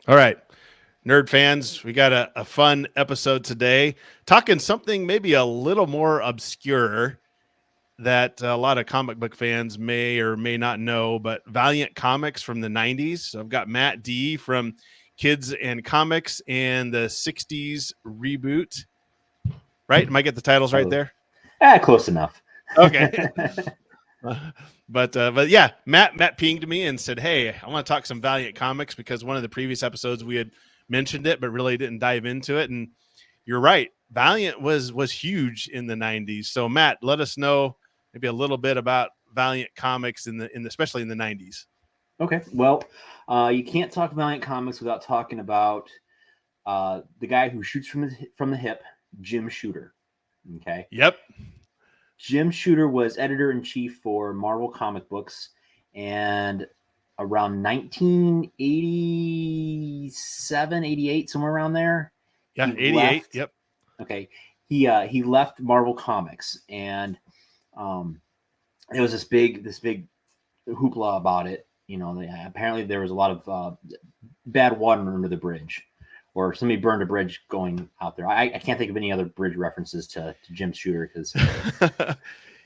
All right, nerd fans, we got a fun episode today, talking something maybe a little more obscure that a lot of comic book fans may or may not know, but Valiant Comics from the 90s. So I've got Matt D from Kids and Comics and the 60s reboot, right? Am I get the titles right Oh, there? close enough. Okay. But yeah, Matt pinged me and said, "Hey, I want to talk some Valiant Comics because one of the previous episodes we had mentioned it, but really didn't dive into it." And you're right, Valiant was huge in the '90s. So Matt, let us know maybe a little bit about Valiant Comics in the especially in the '90s. Okay, well, you can't talk Valiant Comics without talking about the guy who shoots from the hip, Jim Shooter. Okay, Yep. Jim Shooter was editor in chief for Marvel comic books, and around 1987, 88, somewhere around there, Yeah. he '88. left. Yep. Okay, he left Marvel Comics, and um, it was this big hoopla about it. Apparently there was a lot of bad water under the bridge, or somebody burned a bridge going out there. I can't think of any other bridge references to Jim Shooter, because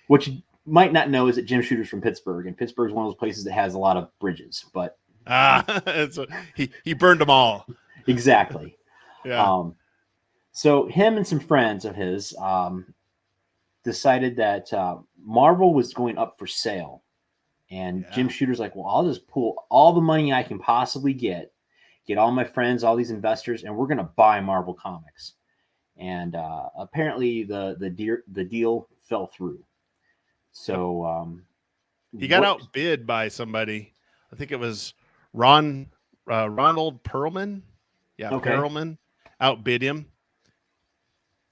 what you might not know is that Jim Shooter's from Pittsburgh, and Pittsburgh's one of those places that has a lot of bridges. But So he burned them all. exactly. Yeah. Um, so him and some friends of his decided that Marvel was going up for sale. And Yeah. Jim Shooter's like, well, I'll just pull all the money I can possibly get all my friends, all these investors, and we're going to buy Marvel Comics. And apparently the deal fell through. Yep. So He got what? outbid by somebody. I think it was Ronald Perlman. Yeah, Okay. Perlman outbid him,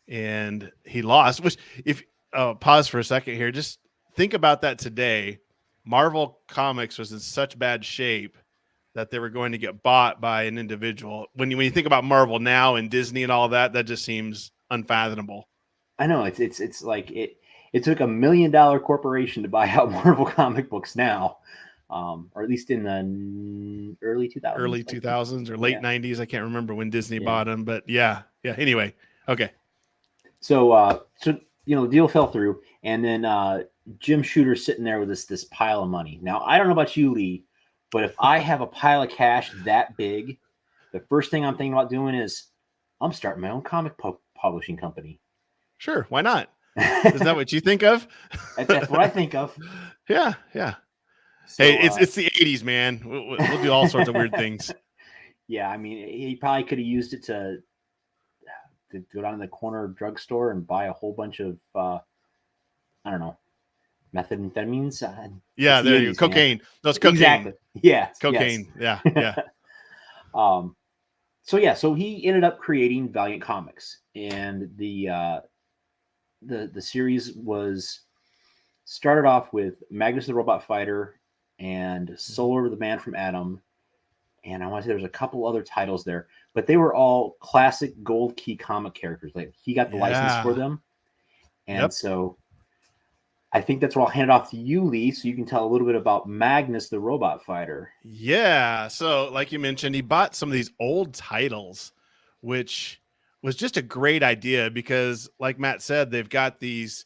and he lost. Which, if pause for a second here, just think about that today. Marvel Comics was in such bad shape that they were going to get bought by an individual. When you think about Marvel now and Disney and all that, that just seems unfathomable. I know it's like it took $1 million corporation to buy out Marvel comic books now, or at least in the early 2000s. Early I think. 2000s or late Yeah, 90s, I can't remember when Disney yeah. bought them, but yeah, yeah. Anyway, okay. So the deal fell through, and then Jim Shooter's sitting there with this pile of money. Now I don't know about you, Lee, but if I have a pile of cash that big, the first thing I'm thinking about doing is I'm starting my own comic publishing company. Sure, why not? Isn't that what you think of? That's what I think of. Yeah, yeah. Hey, So it's the '80s, man. We'll do all sorts of weird things. yeah, I mean, he probably could have used it to go down to the corner drugstore and buy a whole bunch of I don't know, methamphetamines. It's Yeah, the there you go. '80s, man. Cocaine. That's Exactly. cocaine. Yes. Yes. Cocaine. Yeah, yeah. um. So yeah, so he ended up creating Valiant Comics, and the series was started off with Magnus the Robot Fighter and Solar the Man from Adam, and I want to say there was a couple other titles there, but they were all classic Gold Key comic characters. Like he got the license for Yeah. them, and Yep. so I think that's where I'll hand it off to you, Lee, so you can tell a little bit about Magnus the Robot Fighter. Yeah. So, like you mentioned, he bought some of these old titles, which was just a great idea because, like Matt said, they've got this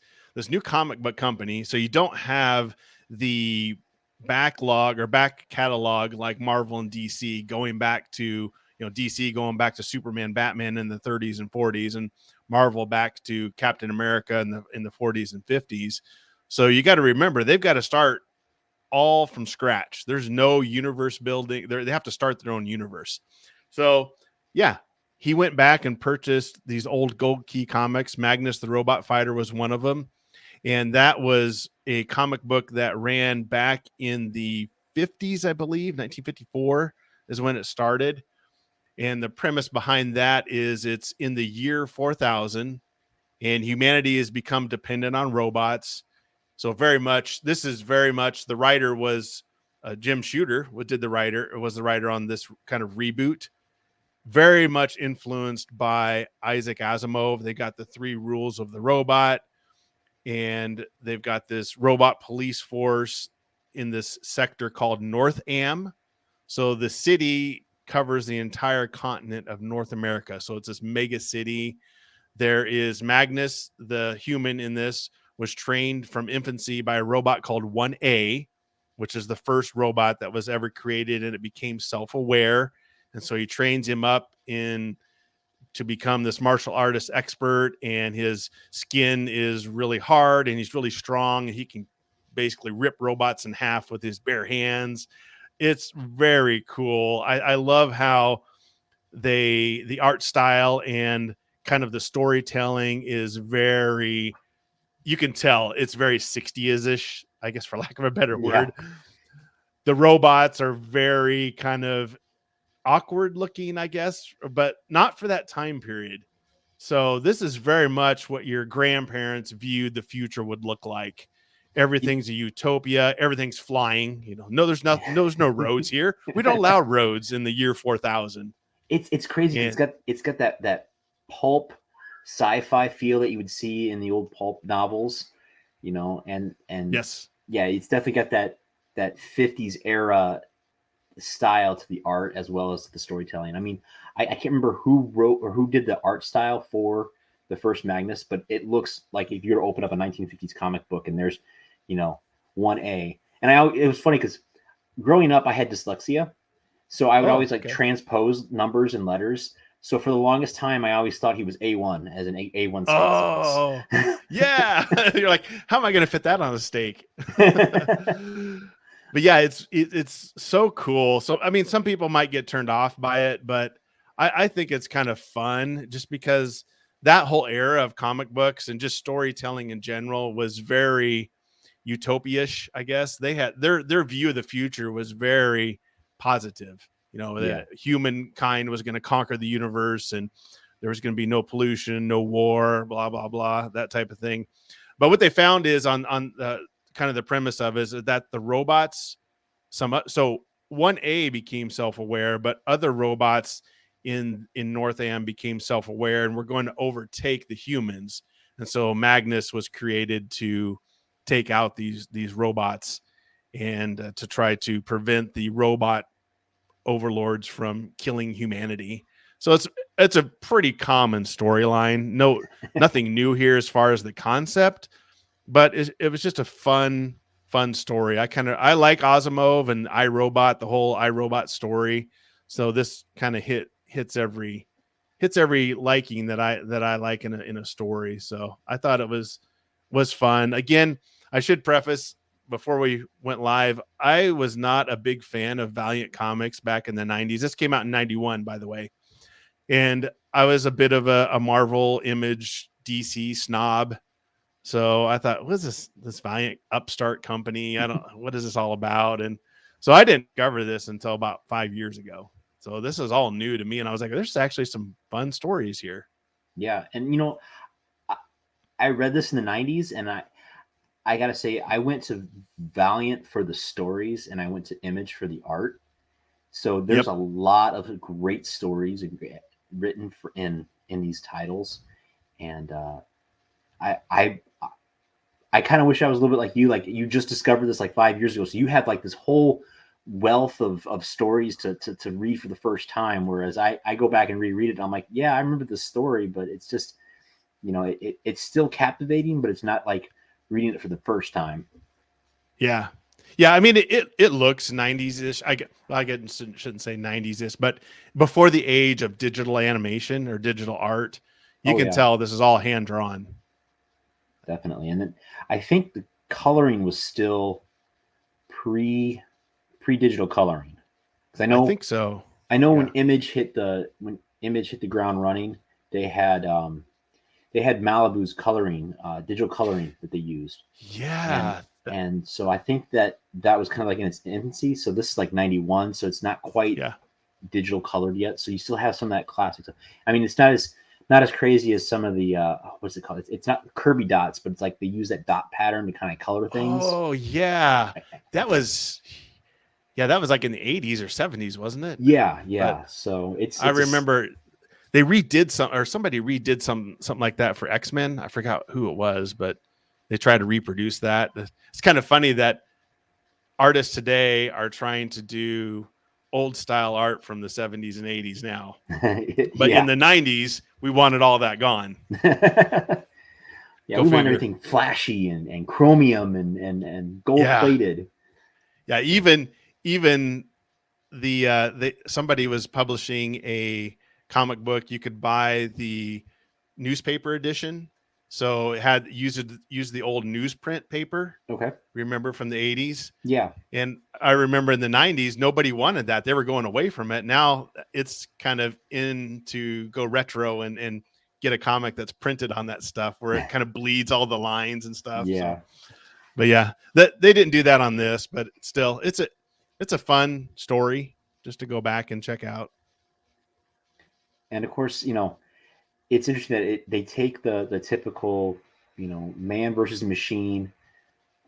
new comic book company. So you don't have the backlog or back catalog like Marvel and DC going back to, DC going back to Superman, Batman in the 30s and 40s, and Marvel back to Captain America in the 40s and 50s. So you got to remember they've got to start all from scratch. There's no universe building. They have to start their own universe. So, yeah, he went back and purchased these old Gold Key comics. Magnus the Robot Fighter was one of them. And that was a comic book that ran back in the 50s, I believe. 1954 is when it started. And the premise behind that is it's in the year 4000, and humanity has become dependent on robots. So this is very much the writer was Jim Shooter. Was the writer on this kind of reboot. Very much influenced by Isaac Asimov. They got the 3 rules of the robot, and they've got this robot police force in this sector called North Am. So the city covers the entire continent of North America. So it's this mega city. There is Magnus the Human in this, was trained from infancy by a robot called 1A, which is the first robot that was ever created, and it became self-aware. And so he trains him up to become this martial artist expert, and his skin is really hard and he's really strong, and he can basically rip robots in half with his bare hands. It's very cool. I love how the art style and kind of the storytelling is very, you can tell it's very 60s-ish, I guess, for lack of a better word. The robots are very kind of awkward looking, I guess, but not for that time period. So this is very much what your grandparents viewed the future would look like. Everything's a utopia. Everything's flying. There's no roads here. We don't allow roads in the year 4000. It's crazy. And It's got that pulp sci-fi feel that you would see in the old pulp novels, and yes, yeah, it's definitely got that 50s era style to the art as well as the storytelling. I mean, I can't remember who wrote or who did the art style for the first Magnus, but it looks like if you were to open up a 1950s comic book and there's 1A. And it was funny because growing up I had dyslexia, so I would always transpose numbers and letters. So for the longest time, I always thought he was A1, as an A1 steak sauce. Yeah. You're like, how am I going to fit that on a steak? But yeah, it's so cool. So, I mean, some people might get turned off by it, but I think it's kind of fun just because that whole era of comic books and just storytelling in general was very utopia-ish, I guess. They had their view of the future was very positive. That humankind was going to conquer the universe and there was going to be no pollution, no war, blah, blah, blah, that type of thing. But what they found is on the kind of the premise of is that the robots, so 1A became self-aware, but other robots in North Am became self-aware and we're going to overtake the humans. And so Magnus was created to take out these robots and to try to prevent the robot overlords from killing humanity. So it's a pretty common storyline. Nothing new here as far as the concept, but it was just a fun story. I like Asimov and iRobot, the whole iRobot story. So this kind of hits every liking that I like in a story. So I thought it was fun. Again, I should preface before we went live, I was not a big fan of Valiant Comics back in the 90s. This came out in 91, by the way. And I was a bit of a Marvel, Image, DC snob. So I thought, what is this Valiant upstart company? What is this all about? And so I didn't discover this until about 5 years ago. So this is all new to me. And I was like, there's actually some fun stories here. Yeah. And, I read this in the 90s and I got to say, I went to Valiant for the stories and I went to Image for the art. So there's a lot of great stories written in these titles. And I kind of wish I was a little bit like you. Like you just discovered this like 5 years ago. So you had like this whole wealth of stories to read for the first time. Whereas I go back and reread it. And I'm like, yeah, I remember the story, but it's just, it's still captivating, but it's not like reading it for the first time. Yeah. I mean, it looks 90s-ish. I shouldn't say 90s-ish, but before the age of digital animation or digital art, you can tell this is all hand drawn. Definitely. And then I think the coloring was still pre-digital coloring. I think so. I know when Image hit the ground running, they had Malibu's coloring, digital coloring that they used. Yeah. And so I think that was kind of like in its infancy. So this is like 91. So it's not quite digital colored yet. So you still have some of that classic stuff. I mean, it's not as crazy as some of the, what's it called? It's not Kirby dots, but it's like they use that dot pattern to kind of color things. Oh yeah. That was like in the 80s or 70s, wasn't it? Yeah. But so I remember they somebody redid something like that for X-Men. I forgot who it was, but they tried to reproduce that. It's kind of funny that artists today are trying to do old style art from the 70s and 80s now. But Yeah. in the 90s, we wanted all that gone. Yeah, Go we want figure. everything flashy and chromium and gold plated. Yeah, even the somebody was publishing a comic book. You could buy the newspaper edition, so it had used the old newsprint paper. Okay. Remember from the 80s? Yeah. And I remember in the 90s, nobody wanted that. They were going away from it. Now it's kind of in to go retro and get a comic that's printed on that stuff where it kind of bleeds all the lines and stuff. Yeah. So, but yeah, that they didn't do that on this, but still it's a fun story just to go back and check out. And of course, it's interesting that they take the typical, man versus machine,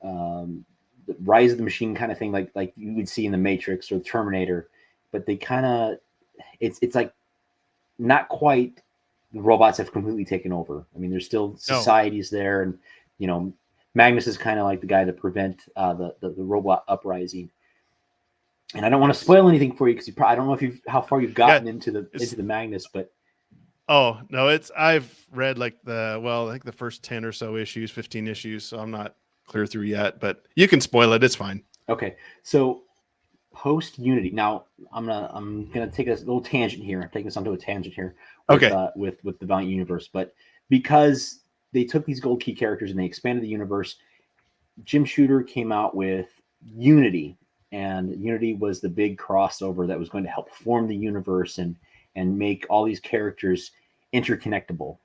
the rise of the machine kind of thing, like you would see in the Matrix or Terminator, but they kind of, it's like not quite the robots have completely taken over. I mean, there's still societies there, and Magnus is kind of like the guy to prevent the robot uprising. And I don't want to spoil anything for you because I don't know how far you've gotten into the Magnus, but oh no, I've read like the first 10 or so issues, 15 issues, so I'm not clear through yet, but you can spoil it. It's fine. Okay, so post Unity. Now I'm gonna take a little tangent here. I'm taking this onto a tangent here. With, okay. With the Valiant universe, but because they took these gold key characters and they expanded the universe, Jim Shooter came out with Unity, and Unity was the big crossover that was going to help form the universe and make all these characters interconnectable.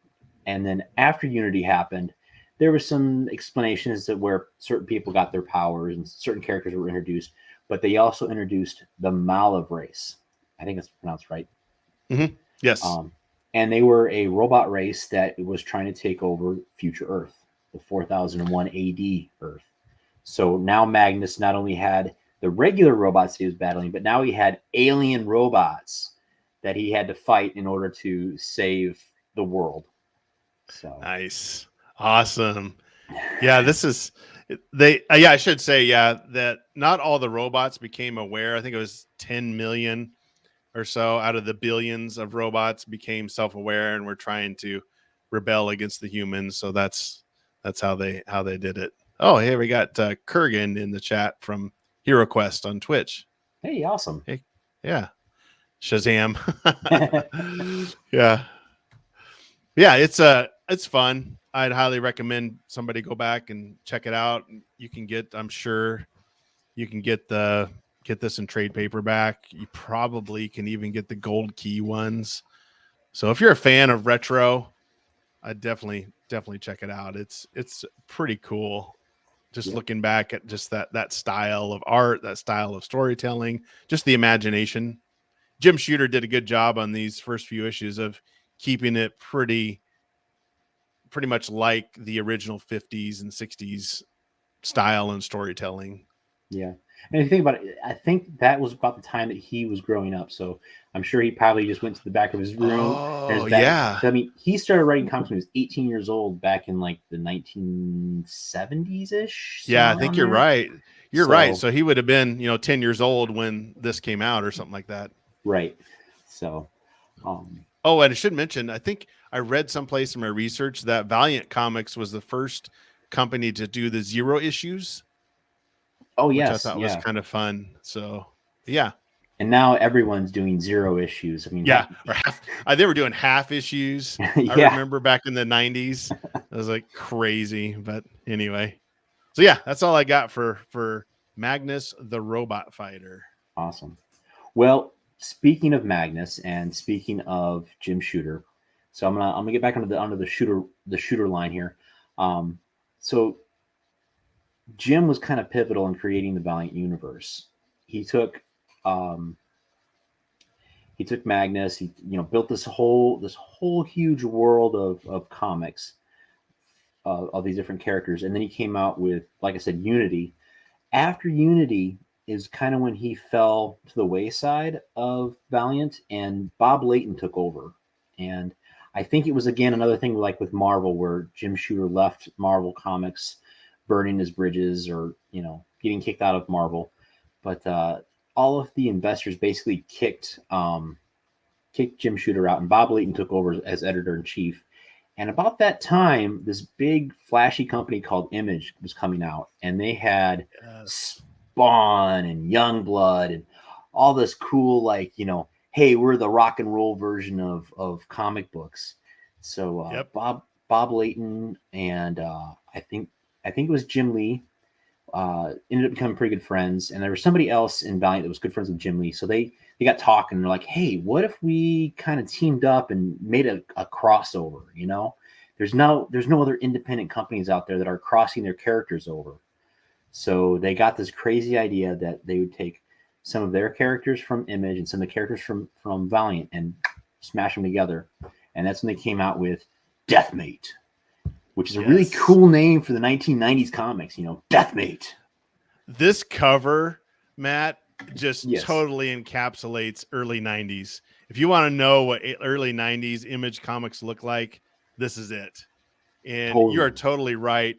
And then after Unity happened, there was some explanations that where certain people got their powers and certain characters were introduced, but they also introduced the Malav race. I think that's pronounced right. Mm-hmm. Yes. And they were a robot race that was trying to take over future Earth, the 4001 AD Earth. So now Magnus not only had the regular robots he was battling, but now he had alien robots that he had to fight in order to save the world. So nice. Awesome. Yeah, this is I should say that not all the robots became aware. I think it was 10 million or so out of the billions of robots became self-aware and were trying to rebel against the humans. So that's how they did it. Oh, hey, we got Kurgan in the chat from Hero Quest on Twitch. Hey, awesome. Hey, yeah. Shazam. Yeah. It's fun. I'd highly recommend somebody go back and check it out. You can I'm sure you can get this in trade paperback. You probably can even get the gold key ones. So if you're a fan of retro, I'd definitely check it out. It's pretty cool. Just looking back at just that style of art, that style of storytelling, just the imagination. Jim Shooter did a good job on these first few issues of keeping it pretty much like the original 50s and 60s style and storytelling. Yeah. And if you think about it, I think that was about the time that he was growing up. So I'm sure he probably just went to the back of his room. Oh, yeah. I mean, he started writing comics when he was 18 years old back in like the 1970s-ish. Yeah, I think you're right. You're right. So he would have been, 10 years old when this came out or something like that. Right. So, and I should mention, I think I read someplace in my research that Valiant Comics was the first company to do the 0 issues. Oh, which yes. I thought was kind of fun. So, yeah. And now everyone's doing 0 issues. I mean, yeah, or they were doing half issues. I remember back in the 90s. It was like crazy. But anyway. So, yeah, that's all I got for Magnus the Robot Fighter. Awesome. Well, speaking of Magnus and speaking of Jim Shooter, so I'm gonna get back onto the shooter line here. So Jim was kind of pivotal in creating the Valiant universe. He took Magnus. He built this whole huge world of comics of these different characters, and then he came out with, like I said, Unity. After Unity is kind of when he fell to the wayside of Valiant, and Bob Layton took over. And I think it was again another thing like with Marvel, where Jim Shooter left Marvel Comics, burning his bridges or getting kicked out of Marvel. But all of the investors basically kicked Jim Shooter out, and Bob Layton took over as editor-in-chief. And about that time, this big flashy company called Image was coming out, and they had Spawn and Youngblood and all this cool, like, hey, we're the rock and roll version of comic books. So Bob Layton and I think it was Jim Lee ended up becoming pretty good friends, and there was somebody else in Valiant that was good friends with Jim Lee. So they got talking, and they're like, hey, what if we kind of teamed up and made a crossover? There's no other independent companies out there that are crossing their characters over. So they got this crazy idea that they would take some of their characters from Image and some of the characters from Valiant and smash them together. And that's when they came out with Deathmate, which is a really cool name for the 1990s comics, Deathmate. This cover, Matt, just totally encapsulates early 90s. If you want to know what early 90s Image comics look like, this is it. And you are totally right.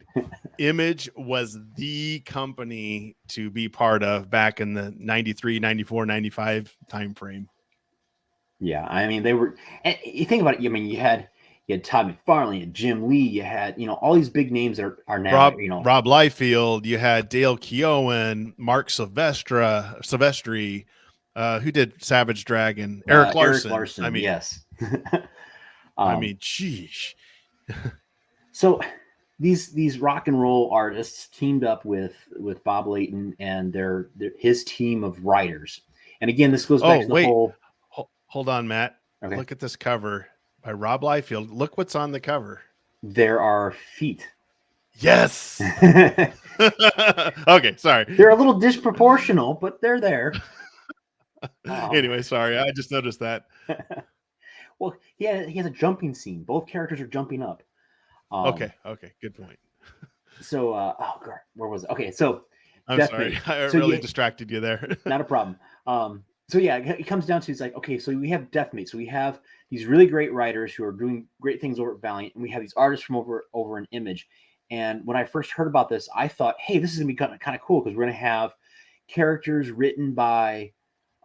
Image was the company to be part of back in the 93, 94, 95 time frame. Yeah, I mean, they were, and you think about it, I mean, you had Todd McFarlane, you had Jim Lee, you had, all these big names that are now, Rob Liefeld, you had Dale Keown, Mark Silvestri, who did Savage Dragon, Eric Larson. I mean, yes. I mean, geez. So these rock and roll artists teamed up with Bob Layton and his team of writers. And again, this goes back to the whole. Hold on, Matt. Okay. Look at this cover by Rob Liefeld. Look what's on the cover. There are feet. Yes. Okay, sorry. They're a little disproportional, but they're there. Anyway, sorry. I just noticed that. Well, he has a jumping scene. Both characters are jumping up. Okay. Good point. So, where was it? Okay, so I'm sorry. I really distracted you there. Not a problem. So yeah, it comes down to, it's like, okay, so we have Deathmate. So we have these really great writers who are doing great things over at Valiant, and we have these artists from over in Image. And when I first heard about this, I thought, hey, this is gonna be kind of cool, because we're gonna have characters written by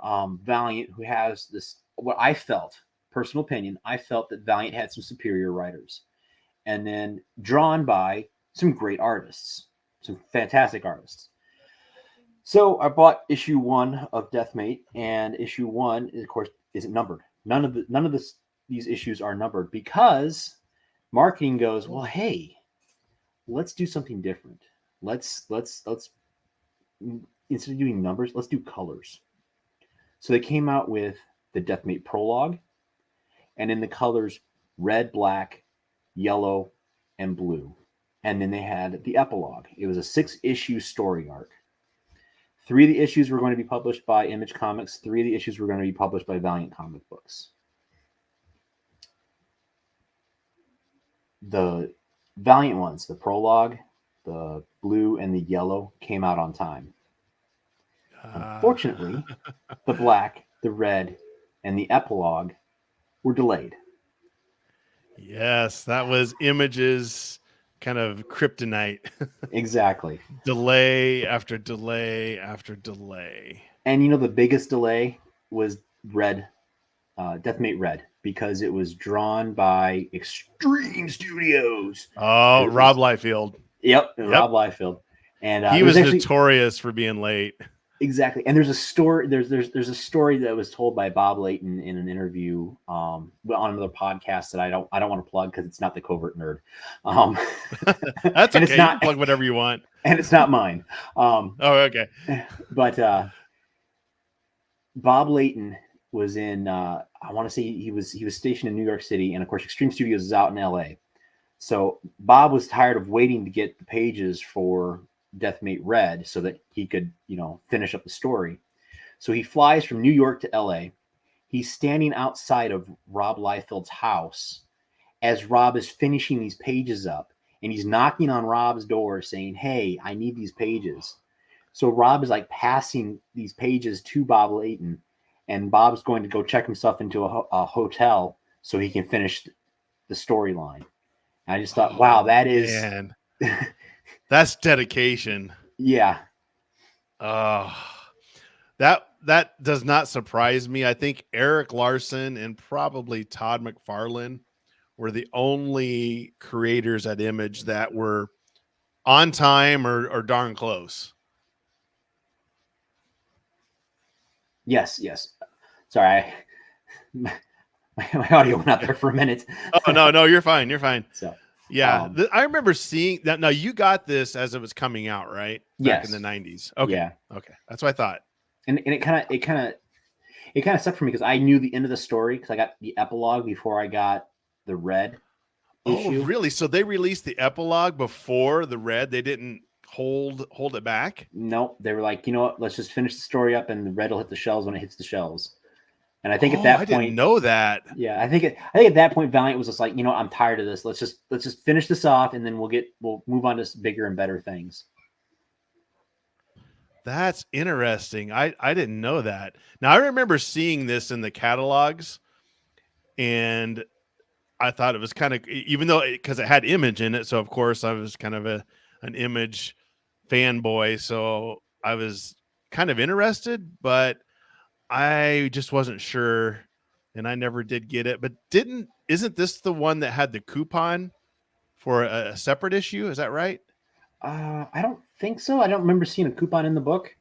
Valiant, who has this, what I felt, personal opinion, I felt that Valiant had some superior writers, and then drawn by some great artists, some fantastic artists. So I bought issue 1 of Deathmate, and issue 1, of course, isn't numbered. None of these issues are numbered, because marketing goes, well, hey, let's do something different. Let's instead of doing numbers, let's do colors. So they came out with the Deathmate prologue, and in the colors red, black, yellow, and blue. And then they had the epilogue. It was a 6-issue story arc. 3 of the issues were going to be published by Image Comics. 3 of the issues were going to be published by Valiant Comic Books. The Valiant ones, the prologue, the blue, and the yellow, came out on time. Unfortunately, the black, the red, and the epilogue were delayed. Yes, that was Image's kind of kryptonite. Exactly. Delay after delay after delay. And the biggest delay was Red, Deathmate Red, because it was drawn by Extreme Studios. Oh, Rob Liefeld. Yep, Rob Liefeld. And he was notorious for being late. Exactly. And there's a story. There's a story that was told by Bob Layton in an interview on another podcast that I don't want to plug, because it's not the Covert Nerd. That's okay. It's not, you can plug whatever you want. And it's not mine. Okay. But Bob Layton was in. I want to say he was stationed in New York City, and of course, Extreme Studios is out in L.A. So Bob was tired of waiting to get the pages for Deathmate Red so that he could, finish up the story. So he flies from New York to LA. He's standing outside of Rob Liefeld's house as Rob is finishing these pages up, and he's knocking on Rob's door saying, hey, I need these pages. So Rob is like passing these pages to Bob Layton, and Bob's going to go check himself into a hotel so he can finish the storyline. And I just thought, wow, that is... Man. That's dedication. Yeah. That that does not surprise me. I think Eric Larson and probably Todd McFarlane were the only creators at Image that were on time or darn close. Yes. Sorry, my audio went out there for a minute. Oh no, you're fine. You're fine. So yeah, I remember seeing that. Now you got this as it was coming out, right? Back in the 90s. Okay. Yeah. Okay. That's what I thought. And it kind of sucked for me because I knew the end of the story because I got the epilogue before I got the red issue. Oh, really? So they released the epilogue before the red. They didn't hold it back. No, they were like, you know what? Let's just finish the story up, and the red will hit the shelves when it hits the shelves. And I think at that point, I didn't know that. Yeah, I think at that point, Valiant was just like, you know, I'm tired of this. Let's just finish this off, and then we'll move on to bigger and better things. That's interesting. I didn't know that. Now I remember seeing this in the catalogs, and I thought it was kind of, even though because it had Image in it, so of course I was kind of an Image fanboy, so I was kind of interested, but I just wasn't sure, and I never did get it. But isn't this the one that had the coupon for a separate issue? Is that right? I don't think so. I don't remember seeing a coupon in the book.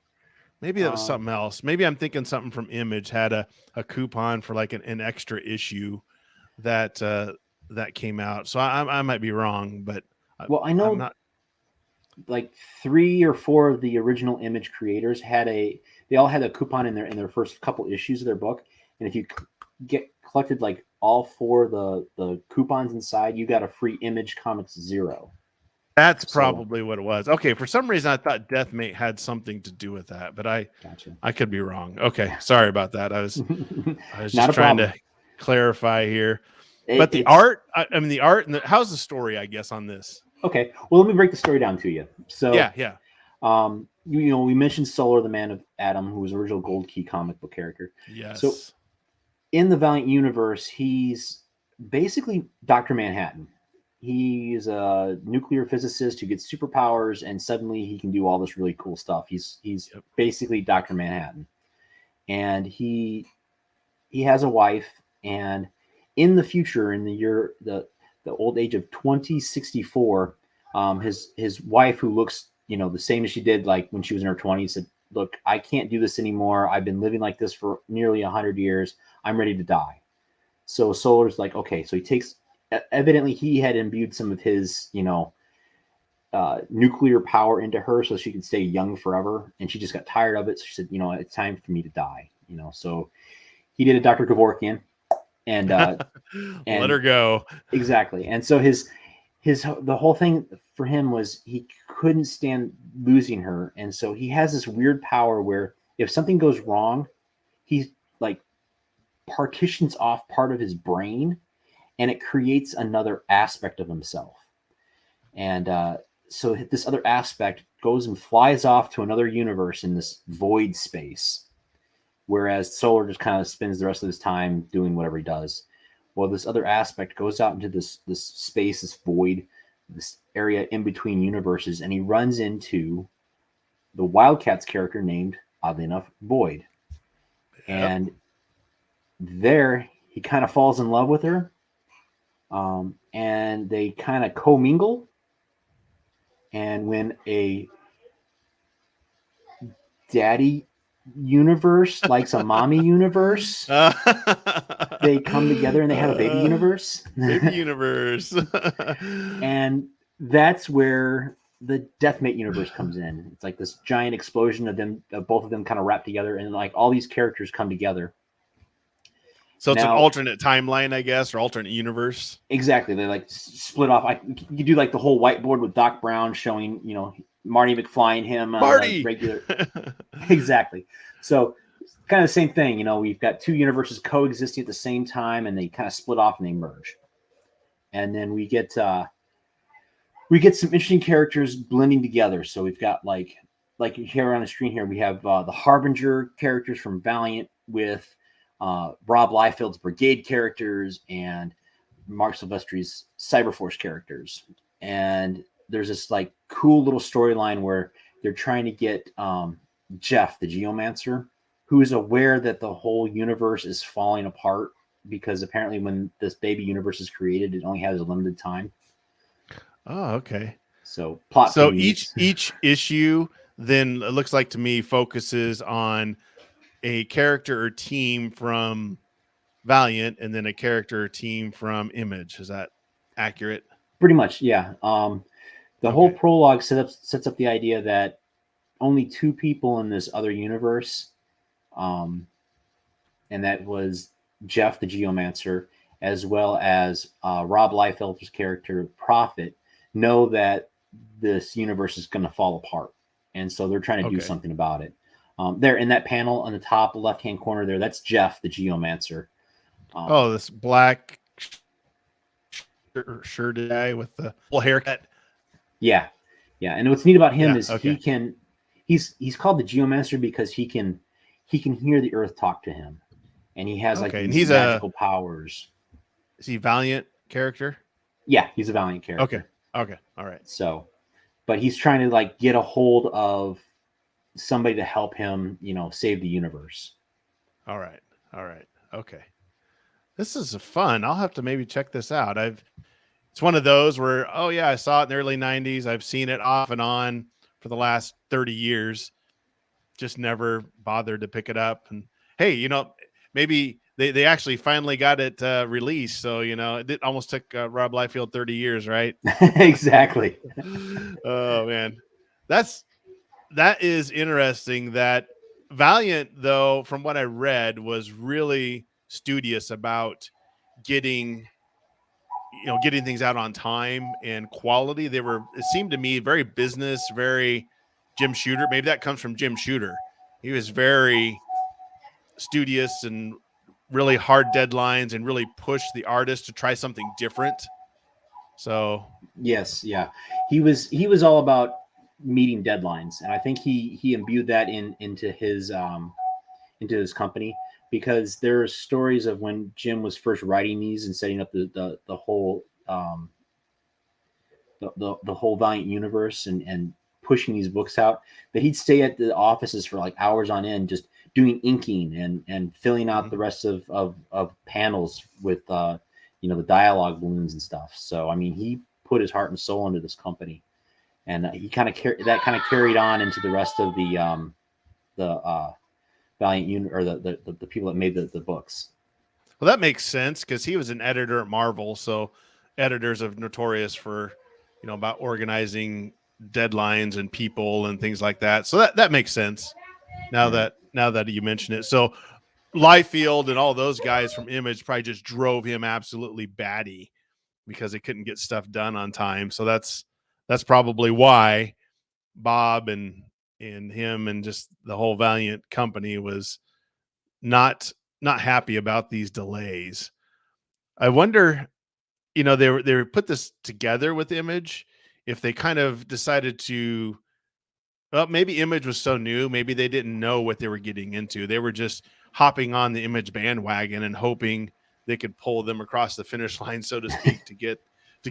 Maybe that was something else. Maybe I'm thinking something from Image had a coupon for like an extra issue that came out. So I might be wrong, but I know not. Like 3 or 4 of the original Image creators they all had a coupon in their first couple issues of their book, and if you collected like all 4 of the coupons inside, you got a free Image Comics 0. That's probably what it was. Okay, for some reason I thought Deathmate had something to do with that, but I could be wrong. Okay, sorry about that. I was just trying to clarify here. But the art, the art and how's the story, I guess, on this? Okay, well, let me break the story down to you. So yeah. We mentioned Solar, the Man of Adam, who was an original Gold Key comic book character. Yes. So in the Valiant universe, he's basically Dr. Manhattan. He's a nuclear physicist who gets superpowers, and suddenly he can do all this really cool stuff. He's basically Dr. Manhattan, and he has a wife. And in the future, in the year the old age of 2064, his wife, who looks the same as she did like when she was in her 20s, said, "Look, I can't do this anymore. I've been living like this for nearly 100 years. I'm ready to die." So Solar's like, okay, so he takes. Evidently, he had imbued some of his, nuclear power into her so she could stay young forever. And she just got tired of it. So she said, it's time for me to die. So he did a Dr. Kevorkian and let her go. Exactly. And so the whole thing for him was he couldn't stand losing her. And so he has this weird power where if something goes wrong, he like partitions off part of his brain, and it creates another aspect of himself. And so this other aspect goes and flies off to another universe in this void space, whereas Solar just kind of spends the rest of his time doing whatever he does. Well, this other aspect goes out into this space, this void, this area in between universes, and he runs into the Wildcats character named, oddly enough, Void. Yep. And there he kind of falls in love with her. And they kind of commingle. And when a daddy universe likes a mommy universe, they come together and they have a baby universe. Baby universe. And that's where the Deathmate universe comes in. It's like this giant explosion of both of them kind of wrapped together, and like all these characters come together. So it's an alternate timeline, I guess, or alternate universe. Exactly. They like split off. You do like the whole whiteboard with Doc Brown showing, Marty McFly and him. Marty! Regular. Exactly. So kind of the same thing. We've got two universes coexisting at the same time, and they kind of split off and they merge. And then we get some interesting characters blending together. So we've got like here on the screen here, we have the Harbinger characters from Valiant with Rob Liefeld's Brigade characters and Mark Silvestri's Cyberforce characters. And there's this like cool little storyline where they're trying to get Jeff, the Geomancer, who is aware that the whole universe is falling apart, because apparently when this baby universe is created, it only has a limited time. Oh, okay. So plot So convenience. each issue then it looks like to me focuses on a character or team from Valiant and then a character or team from Image. Is that accurate? Pretty much, yeah. The whole Okay. prologue sets up the idea that only two people in this other universe, um, and that was Jeff the Geomancer, as well as Rob Liefelder's character Prophet, know that this universe is going to fall apart, and so they're trying to do Okay. something about it. There in that panel on the top left-hand corner there, that's Jeff the Geomancer. Oh, this black shirted guy with the full haircut. Yeah, yeah. And what's neat about him Yeah. is Okay. he's called the Geomancer because he can hear the earth talk to him, and he has like Okay. And these magical powers. is he Valiant character? Yeah, he's a Valiant character. Okay. Okay. All right. So, but he's trying to like get a hold of somebody to help him, save the universe. All right. All right. Okay. This is fun. I'll have to maybe check this out. It's one of those where, oh yeah, I saw it in the early 90s. I've seen it off and on for the last 30 years. Just never bothered to pick it up. And hey, maybe they actually finally got it released. So, it almost took Rob Liefeld 30 years, right? Exactly. Oh man. That is interesting. That Valiant, though, from what I read, was really studious about getting things out on time and quality. It seemed to me very business, very Jim Shooter. Maybe that comes from Jim Shooter. He was very studious and really hard deadlines and really pushed the artist to try something different. So yes, yeah, he was all about meeting deadlines, and I think he imbued that into his company, because there are stories of when Jim was first writing these and setting up the whole the whole Valiant universe and pushing these books out, that he'd stay at the offices for like hours on end just doing inking and filling out the rest of panels with the dialogue balloons and stuff. So I mean, he put his heart and soul into this company, and he kind of carried on into the rest of the Valiant unit, or the people that made the books. well, that makes sense because he was an editor at Marvel. So editors are notorious for, about organizing deadlines and people and things like that. So that makes sense. Now that you mention it. So Liefeld and all those guys from Image probably just drove him absolutely batty because they couldn't get stuff done on time. So that's probably why Bob and him and just the whole Valiant company was not happy about these delays. I wonder, they put this together with Image, if they kind of decided to, well, maybe Image was so new, maybe they didn't know what they were getting into. They were just hopping on the Image bandwagon and hoping they could pull them across the finish line, so to speak, to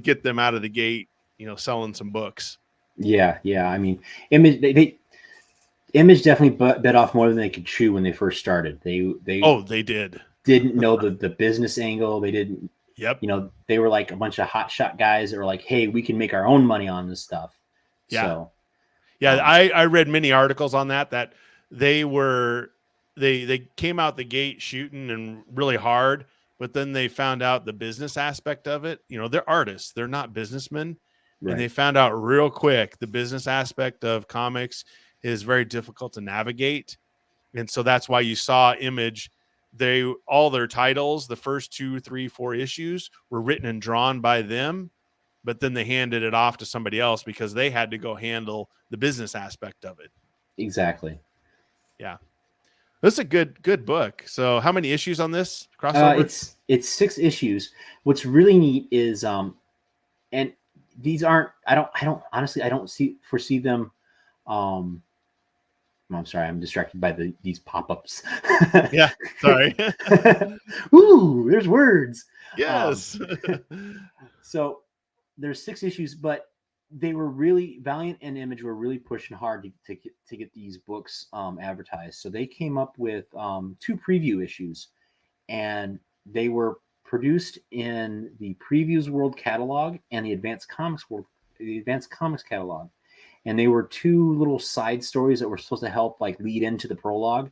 get them out of the gate, selling some books. Yeah. I mean, Image definitely bit off more than they could chew when they first started. They did. Didn't know the business angle. They didn't. Yep. They were like a bunch of hotshot guys that were like, "Hey, we can make our own money on this stuff." Yeah. So, yeah, I read many articles on that they came out the gate shooting and really hard, but then they found out the business aspect of it. They're artists, they're not businessmen. Right. And they found out real quick the business aspect of comics is very difficult to navigate. And so that's why you saw Image, all their titles, the first 2, 3, 4 issues were written and drawn by them, but then they handed it off to somebody else because they had to go handle the business aspect of it. Exactly. Yeah. This is a good book. So how many issues on this crossover? It's 6 issues. What's really neat is and these aren't, I don't honestly, I don't foresee them. I'm sorry, I'm distracted by these pop-ups. Yeah, sorry. Ooh, there's words. Yes. So there's 6 issues, but they were really Valiant and Image were really pushing hard to get these books advertised. So they came up with 2 preview issues, and they were produced in the Previews World catalog and the Advanced Comics catalog. And they were 2 little side stories that were supposed to help like lead into the prologue.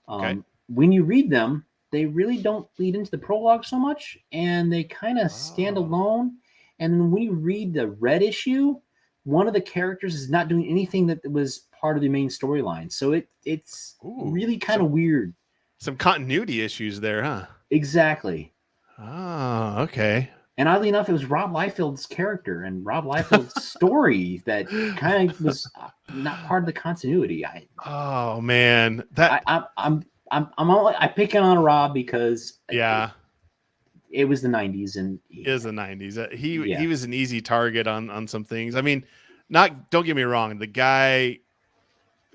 Okay. When you read them, they really don't lead into the prologue so much, and they kind of stand alone. And when you read the Red issue, one of the characters is not doing anything that was part of the main storyline. So it's really kind of weird. Some continuity issues there, huh? Exactly. Oh, okay. And oddly enough, it was Rob Liefeld's character and Rob Liefeld's story that kind of was not part of the continuity. Oh man, I picking on Rob because it was the 90s, and it is the 90s. He was an easy target on some things. I mean, don't get me wrong, the guy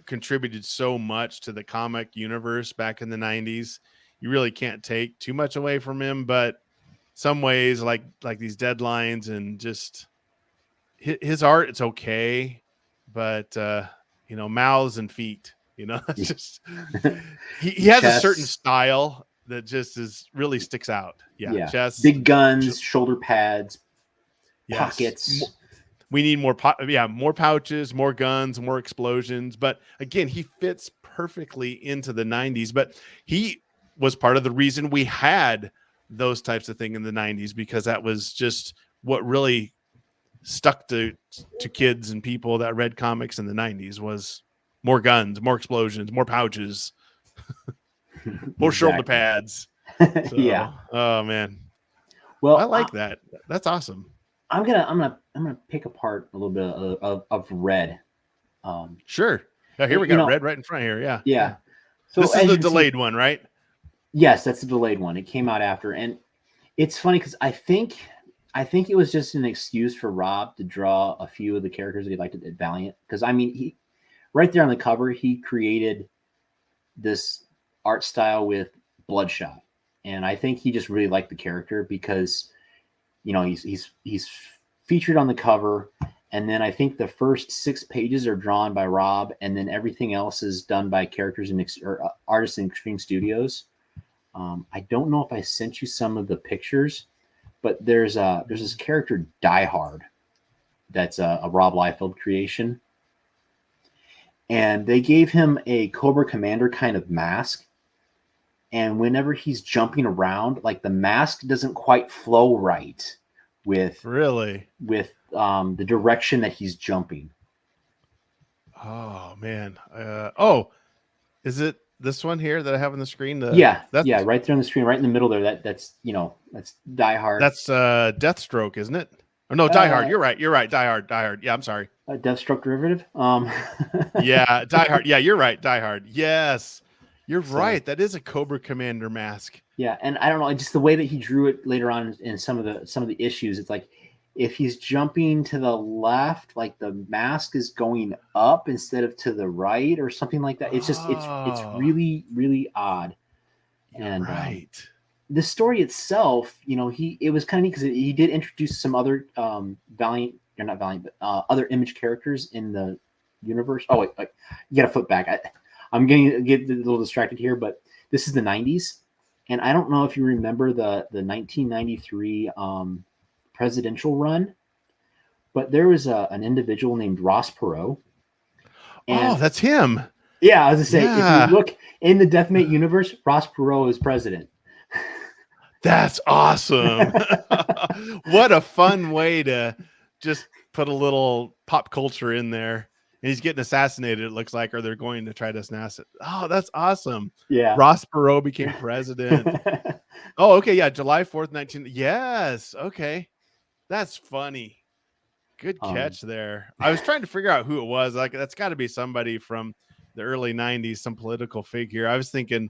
contributed so much to the comic universe back in the 90s. You really can't take too much away from him, but some ways like these deadlines and just his art, it's okay, but mouths and feet, it's just he has a certain style that just really sticks out. Chest, big guns, shoulder pads, pockets. We need more pouches, more guns, more explosions. But again, he fits perfectly into the 90s, but he was part of the reason we had those types of things in the 90s, because that was just what really stuck to kids and people that read comics in the 90s was more guns, more explosions, more pouches, more shoulder pads. So, oh man. Well, I like that. That's awesome. I'm gonna pick apart a little bit of Red. Sure. Yeah, here we got Red right in front here. Yeah. Yeah. So this is the delayed one, right? Yes, that's the delayed one. It came out after, and it's funny because I think it was just an excuse for Rob to draw a few of the characters that he liked at Valiant. Because I mean, he right there on the cover, he created this art style with Bloodshot, and I think he just really liked the character because he's featured on the cover, and then I think the first 6 pages are drawn by Rob, and then everything else is done by characters or artists in Extreme Studios. I don't know if I sent you some of the pictures, but there's this character Die Hard that's a Rob Liefeld creation, and they gave him a Cobra Commander kind of mask, and whenever he's jumping around, like the mask doesn't quite flow right with the direction that he's jumping. Oh man. Is it this one here that I have on the screen? Right there on the screen, right in the middle there. That's Die Hard. That's Deathstroke, isn't it? Oh no, Die Hard. You're right. Die Hard. Yeah, I'm sorry. Deathstroke derivative. Yeah, Die Hard. Yeah, you're right. Die Hard. Yes, you're right. That is a Cobra Commander mask. Yeah, and I don't know, just the way that he drew it later on in some of the issues. It's like if he's jumping to the left, like the mask is going up instead of to the right or something like that. It's just it's really, really odd. And the story itself, it was kind of neat because he did introduce some other other Image characters in the universe. Oh wait, you got to flip back. I'm get a little distracted here, but this is the 90s, and I don't know if you remember the 1993 presidential run, but there was an individual named Ross Perot. And, that's him. Yeah, I was gonna say, if you look in the Deathmate universe, Ross Perot is president. That's awesome. What a fun way to just put a little pop culture in there. And he's getting assassinated, it looks like, or they're going to try to assassinate. Oh, that's awesome. Yeah. Ross Perot became president. Oh, okay. Yeah. July 4th, 19. Yes. Okay. That's funny. Good catch there. I was trying to figure out who it was. Like, that's got to be somebody from the early 90s, some political figure. I was thinking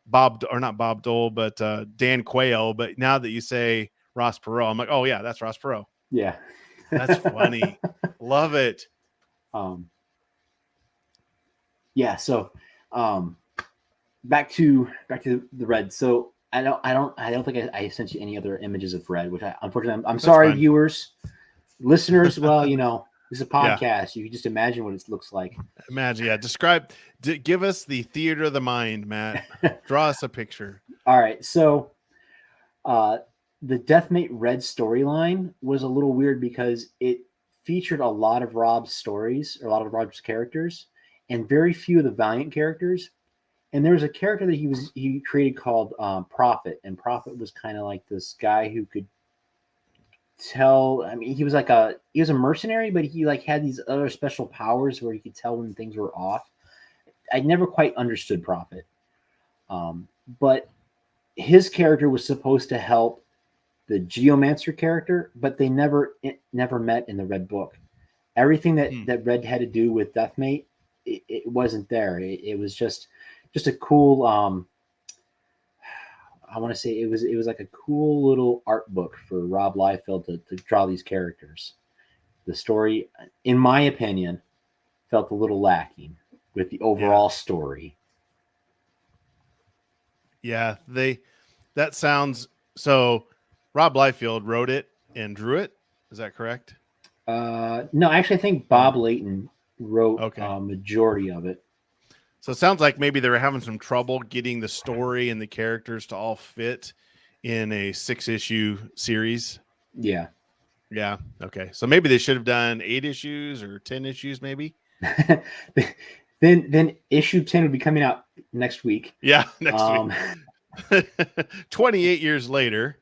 not Bob Dole, but Dan Quayle. But now that you say Ross Perot, I'm like, oh, yeah, that's Ross Perot. Yeah. That's funny. Love it. So back to the Red. So I don't think I sent you any other images of Red, which unfortunately I'm sorry, fine. viewers, Listeners, well, this is a Yeah. podcast. You can just imagine what it looks like. Imagine, yeah. Give us the theater of the mind, Matt. Draw us a picture. All right, so the Deathmate Red storyline was a little weird because it featured a lot of Rob's stories, or a lot of Rob's characters, and very few of the Valiant characters. And there was a character that he created called Prophet, and Prophet was kind of like this guy who could tell. I mean, he was a mercenary, but he like had these other special powers where he could tell when things were off. I never quite understood Prophet, but his character was supposed to help the Geomancer character, but they never met in the Red book. Everything that Red had to do with Deathmate, it wasn't there. It was just a cool. I want to say it was like a cool little art book for Rob Liefeld to draw these characters. The story, in my opinion, felt a little lacking with the overall story. Yeah, that sounds so. Rob Liefeld wrote it and drew it. Is that correct? No, actually, I think Bob Layton wrote a majority of it. So it sounds like maybe they were having some trouble getting the story and the characters to all fit in a 6-issue series. Yeah. Yeah. Okay. So maybe they should have done 8 issues or 10 issues, maybe. Then issue 10 will be coming out next week. Yeah, next week. 28 years later.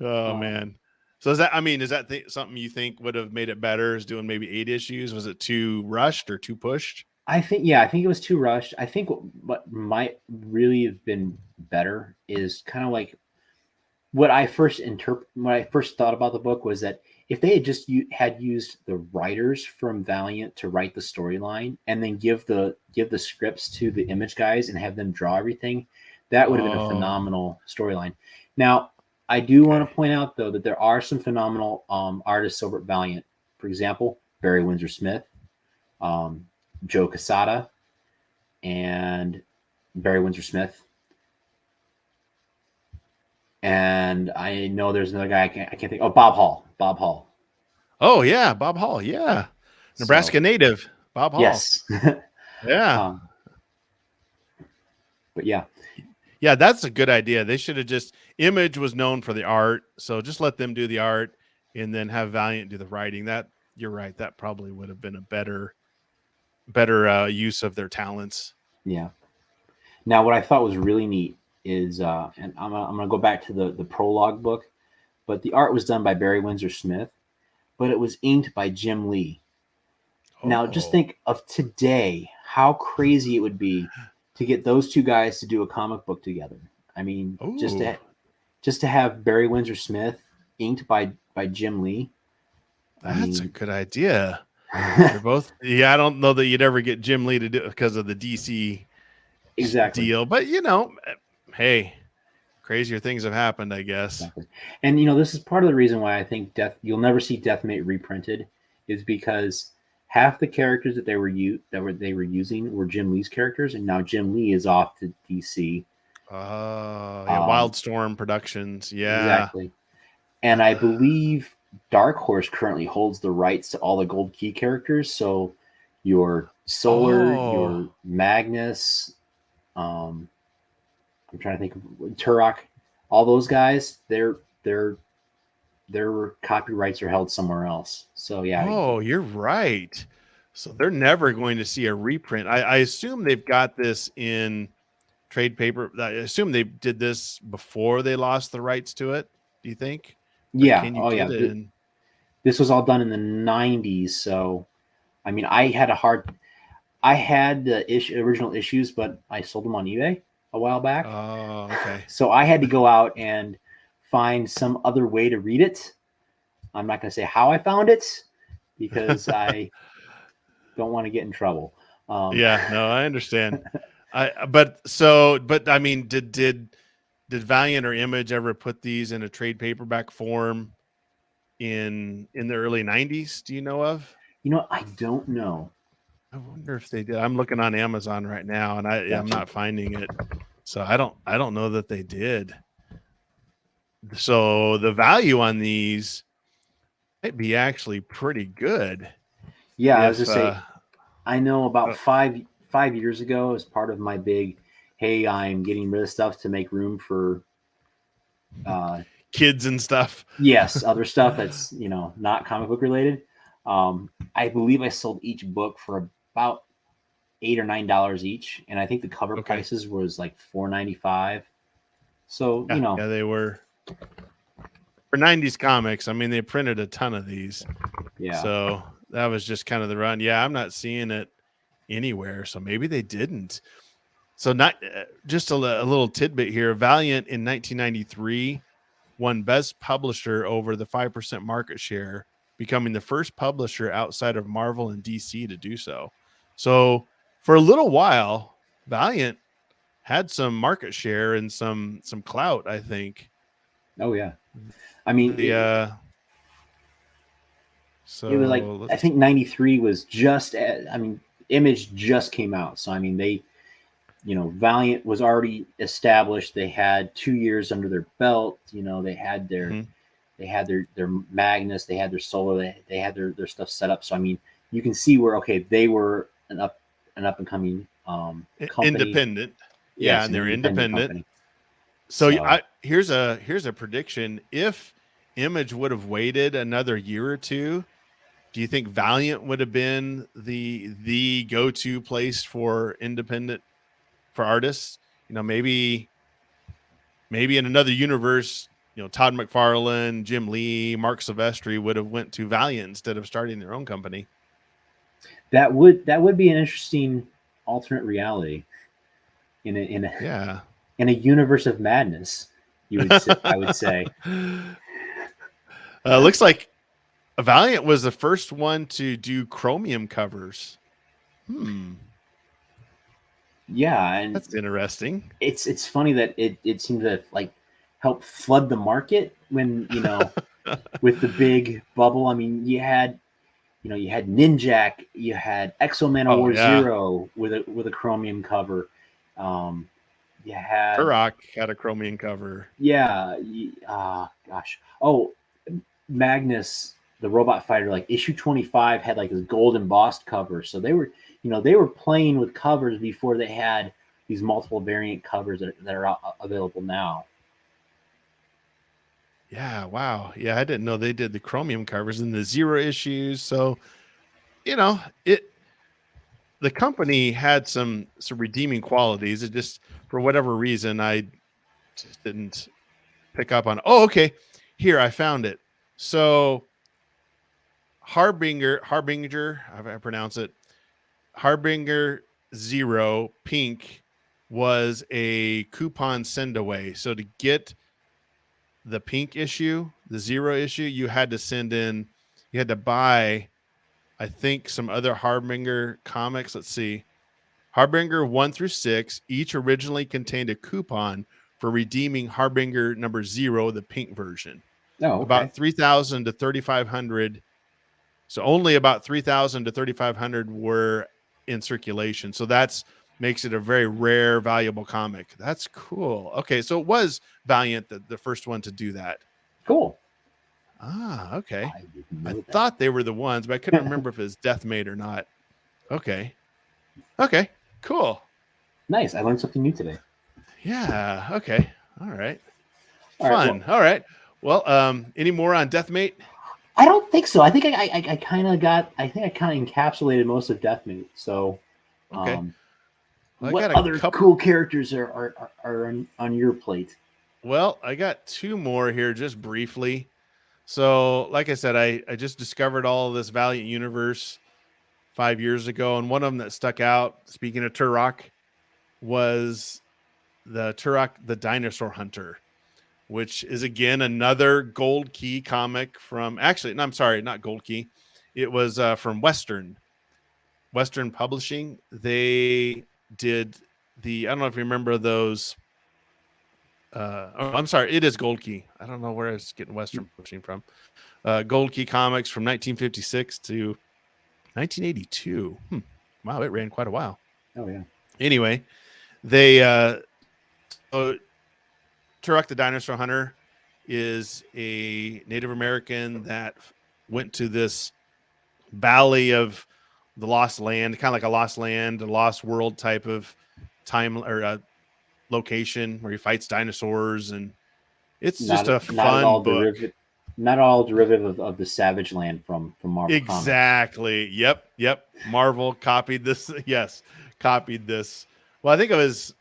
Oh man. So is that something you think would have made it better, is doing maybe 8 issues? Was it too rushed or too pushed? I think it was too rushed. I think what might really have been better is kind of like what I first thought about the book was that if they had just used the writers from Valiant to write the storyline and then give the scripts to the Image guys and have them draw everything, that would have been a phenomenal storyline. Now, I do want to point out though that there are some phenomenal artists over at Valiant. For example, Barry Windsor Smith, Joe Quesada, and Barry Windsor Smith. And I know there's another guy I can't think. Oh, Bob Hall. Oh yeah, Bob Hall. Yeah, Nebraska native Bob Hall. Yes. Yeah. But yeah, that's a good idea. They should have just. Image was known for the art, so just let them do the art and then have Valiant do the writing. That you're right. That probably would have been a better use of their talents. Yeah. Now, what I thought was really neat is, and I'm gonna go back to the prologue book, but the art was done by Barry Windsor Smith, but it was inked by Jim Lee. Now, just think of today, how crazy it would be to get those two guys to do a comic book together. I mean, just to have Barry Windsor Smith inked by Jim Lee. That's a good idea. They're both. Yeah, I don't know that you'd ever get Jim Lee to do it because of the DC deal, but hey, crazier things have happened, I guess. Exactly. And this is part of the reason why I think you'll never see Deathmate reprinted, is because half the characters that they were using were Jim Lee's characters, and now Jim Lee is off to DC. Wildstorm Productions. Yeah, exactly. And I believe Dark Horse currently holds the rights to all the Gold Key characters. So your Solar, your Magnus, I'm trying to think of Turok, all those guys, their copyrights are held somewhere else. So yeah. Oh, you're right. So they're never going to see a reprint. I assume they've got this in trade paper. I assume they did this before they lost the rights to it. Do you think? Yeah. This was all done in the 90s. So, I mean, I had the original issues, but I sold them on eBay a while back. Oh, okay. So I had to go out and find some other way to read it. I'm not going to say how I found it because I don't want to get in trouble. I understand. But I mean, did Valiant or Image ever put these in a trade paperback form in the early 90s? Do you know of? I don't know. I wonder if they did. I'm looking on Amazon right now, and I'm not finding it. So I don't know that they did. So the value on these might be actually pretty good. Yeah, I was If just say I know about uh, 5 years ago, as part of my big, hey, I'm getting rid of stuff to make room for uh, kids and stuff. yes, other stuff that's not comic book related. I believe I sold each book for about $8 or $9 each, and I think the cover Okay. prices was like $4.95. So Yeah, they were for 90s comics. I mean, they printed a ton of these. yeah. So that was just kind of the run. Yeah, I'm not seeing it anywhere. So maybe they didn't. So not just a little tidbit here. Valiant in 1993 won Best Publisher over the 5% market share, becoming the first publisher outside of Marvel and DC to do so. So for a little while, Valiant had some market share and some clout, I think. Oh yeah. I mean, The it was like, so I let's think 93 was just, I mean, Image just came out. So, I mean, Valiant was already established. They had 2 years under their belt. They had mhm. their Magnus, they had their Solar, they had their stuff set up. So, I mean, you can see where, okay, they were an up and coming company. Independent. Yeah, Yes, and an they're independent independent. company. So So, here's a prediction. If Image would have waited another year or two, do you think Valiant would have been the go-to place for independent for artists? Maybe in another universe, Todd McFarlane, Jim Lee, Mark Silvestri would have went to Valiant instead of starting their own company. that would be an interesting alternate reality in a in a Yeah. in a universe of madness. I would say. Looks like Valiant was the first one to do chromium covers. Yeah, and That's interesting. it's funny that it seems to like help flood the market when with the big bubble. I mean, you had Ninjak, you had Exo Man of Oh War yeah. Zero with a chromium cover. Um, you had Turok had a chromium cover. yeah, gosh, oh, Magnus the robot fighter, like issue 25 had like this gold embossed cover. So they were playing with covers before they had these multiple variant covers that are available now. Yeah, wow. Yeah, I didn't know they did the chromium covers and the zero issues. So, you know, it the company had some redeeming qualities. It just for whatever reason I just didn't pick up on. Oh, okay. Here, I found it. So Harbinger, I pronounce it. Harbinger Zero Pink was a coupon send away. So to get the pink issue, the zero issue, you had to send in, you had to buy, I think, some other Harbinger comics. Let's see. Harbinger 1 through 6 each originally contained a coupon for redeeming Harbinger number 0, the pink version. Oh, okay. About 3,000 to 3,500. So only about 3,000 to 3,500 were in circulation. So that's makes it a very rare, valuable comic. That's cool. Okay, so it was Valiant the first one to do that. Cool. Ah, okay. I didn't I know thought they were the ones, but I couldn't remember if it was Deathmate or not. Okay. Okay. Cool. Nice. I learned something new today. Yeah. Okay. All right. All right. Well, Fun. All right. Well, any more on Deathmate? I don't think so. I think I kind of got. I think I kind of encapsulated most of Deathmate. So, Okay. Well, I what got a other couple. cool characters are on your plate? Well, I got two more here just briefly. So, like I said, I just discovered all of this Valiant universe 5 years ago, and one of them that stuck out, speaking of Turok, was the Turok the Dinosaur Hunter, which is again another Gold Key comic from actually, no, I'm sorry, not Gold Key. It was from Western Publishing. They did I don't know if you remember those. I'm sorry, it is Gold Key. I don't know where I was getting Western Publishing from. Gold Key Comics from 1956 to 1982. Wow, it ran quite a while. Oh yeah. Anyway, they Turok the Dinosaur Hunter is a Native American that went to this valley of the lost land, kind of like a lost land, a lost world type of time or location where he fights dinosaurs, and it's just a Not at fun all book. derivative, not all derivative of the Savage Land from Marvel Comics. Exactly. Yep. Marvel copied this. Yes, copied this. Well, I think it was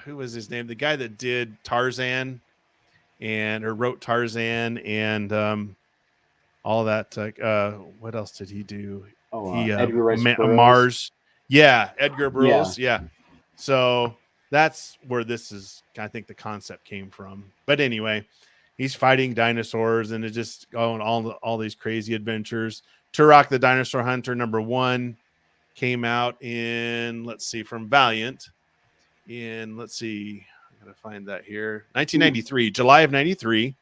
who was his name? The guy that did Tarzan or wrote Tarzan and all that. What else did he do? Oh, He Edgar Rice Burroughs. Mars. Yeah, Edgar Yeah, Burroughs. Yeah. So that's where this is. I think the concept came from. But anyway, he's fighting dinosaurs and it's just going all these crazy adventures. Turok the Dinosaur Hunter #1 came out in, let's see, from Valiant in, let's see, I gotta find that here, 1993, July of 93,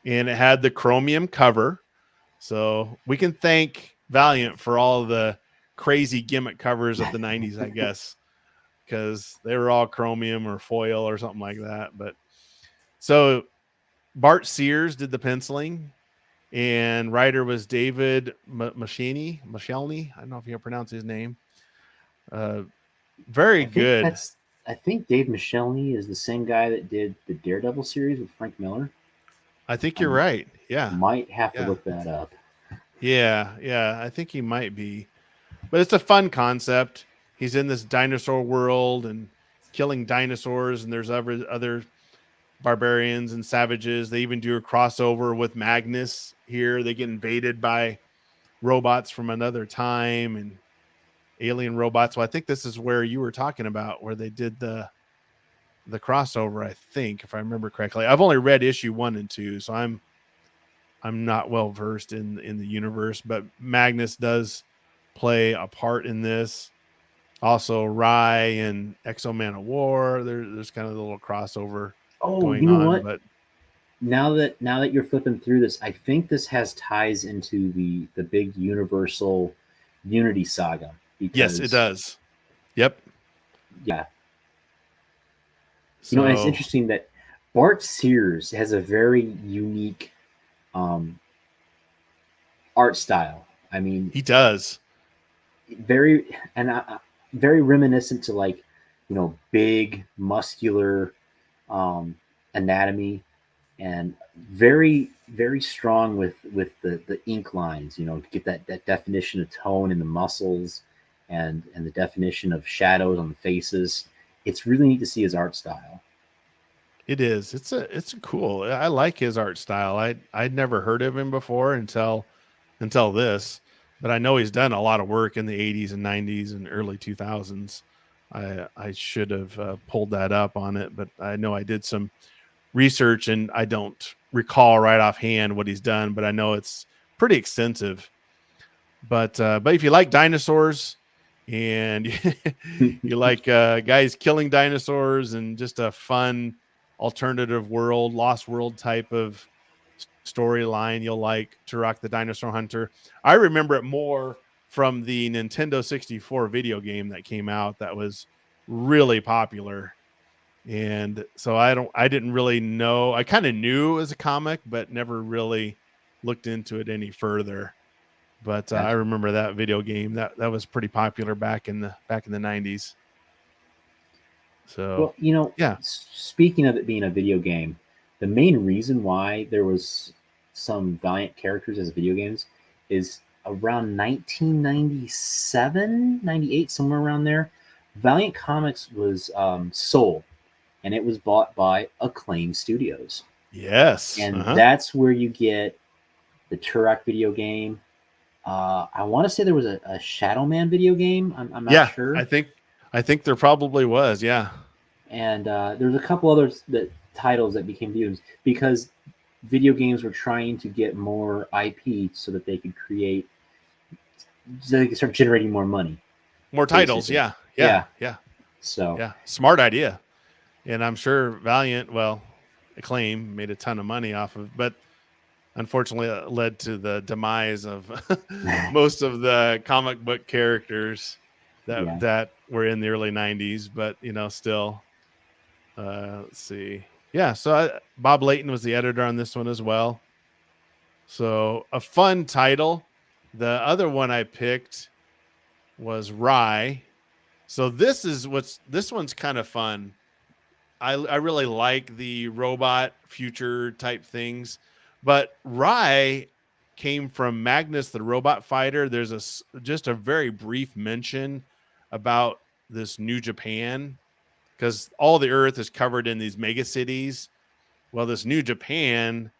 and it had the chromium cover. So we can thank Valiant for all of the crazy gimmick covers of the 90s, I guess, because they were all chromium or foil or something like that. But so Bart Sears did the penciling, and writer was David Mashelny. I don't know if you pronounce his name. Very good. I think Dave Michelny is the same guy that did the Daredevil series with Frank Miller. I think you're right. Yeah. Might have to Yeah. look that up. Yeah. I think he might be. But it's a fun concept. He's in this dinosaur world and killing dinosaurs, and there's other barbarians and savages. They even do a crossover with Magnus here. They get invaded by robots from another time and alien robots. Well, I think this is where you were talking about, where they did the crossover, I think, if I remember correctly. I've only read issue 1 and 2, so I'm not well versed in the universe, but Magnus does play a part in this. Also, Rye and Exo Man of War. There's kind of a little crossover going you know on. what? But now that you're flipping through this, I think this has ties into the big Universal Unity saga. Because, yes, it does. Yep. Yeah. So, it's interesting that Bart Sears has a very unique art style. I mean, he does. Very reminiscent to, like, big muscular anatomy, and very strong with the ink lines, to get that definition of tone in the muscles and the definition of shadows on the faces. It's really neat to see his art style. It is. It's a cool. I like his art style. I'd never heard of him before until this, but I know he's done a lot of work in the 80s and 90s and early 2000s. I should have pulled that up on it, but I know I did some research and I don't recall right offhand what he's done, but I know it's pretty extensive. But if you like dinosaurs and you like guys killing dinosaurs and just a fun alternative world, lost world type of storyline, you'll like Turok the Dinosaur Hunter. I remember it more from the Nintendo 64 video game that came out that was really popular. And so I didn't really know. I kind of knew it was a comic, but never really looked into it any further. But I remember that video game that was pretty popular back in the 90s. So, yeah. Speaking of it being a video game, the main reason why there was some Valiant characters as video games is around 1997, 98, somewhere around there. Valiant Comics was sold, and it was bought by Acclaim Studios. Yes. And that's where you get the Turok video game. I want to say there was a Shadow Man video game. I'm not sure. I think there probably was. Yeah. And there's a couple others titles that became video games because video games were trying to get more IP so that they could start generating more money. More titles. Yeah. Yeah. So, yeah, smart idea. And I'm sure Valiant, Acclaim made a ton of money off of, but unfortunately it led to the demise of most of the comic book characters that were in the early 90s, but still, let's see. Yeah. So Bob Layton was the editor on this one as well. So a fun title. The other one I picked was Rye. So this one's kind of fun. I really like the robot future type things, but Rye came from Magnus the robot fighter. There's just a very brief mention about this New Japan because all the Earth is covered in these mega cities. Well, this New Japan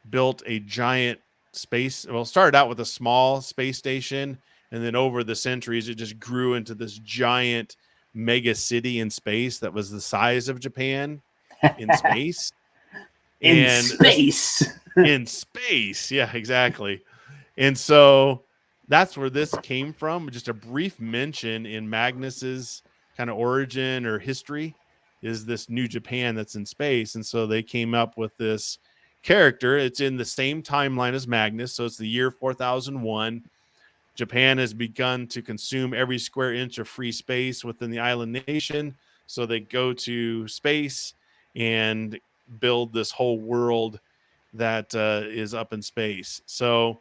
built a giant space. Well, it started out with a small space station, and then over the centuries, it just grew into this giant mega city in space that was the size of Japan in space. In And space. in space. Yeah, exactly. And so that's where this came from. Just a brief mention in Magnus's kind of origin or history is this New Japan that's in space. And so they came up with this character. It's in the same timeline as Magnus. So it's the year 4001. Japan has begun to consume every square inch of free space within the island nation. So they go to space and build this whole world that is up in space. So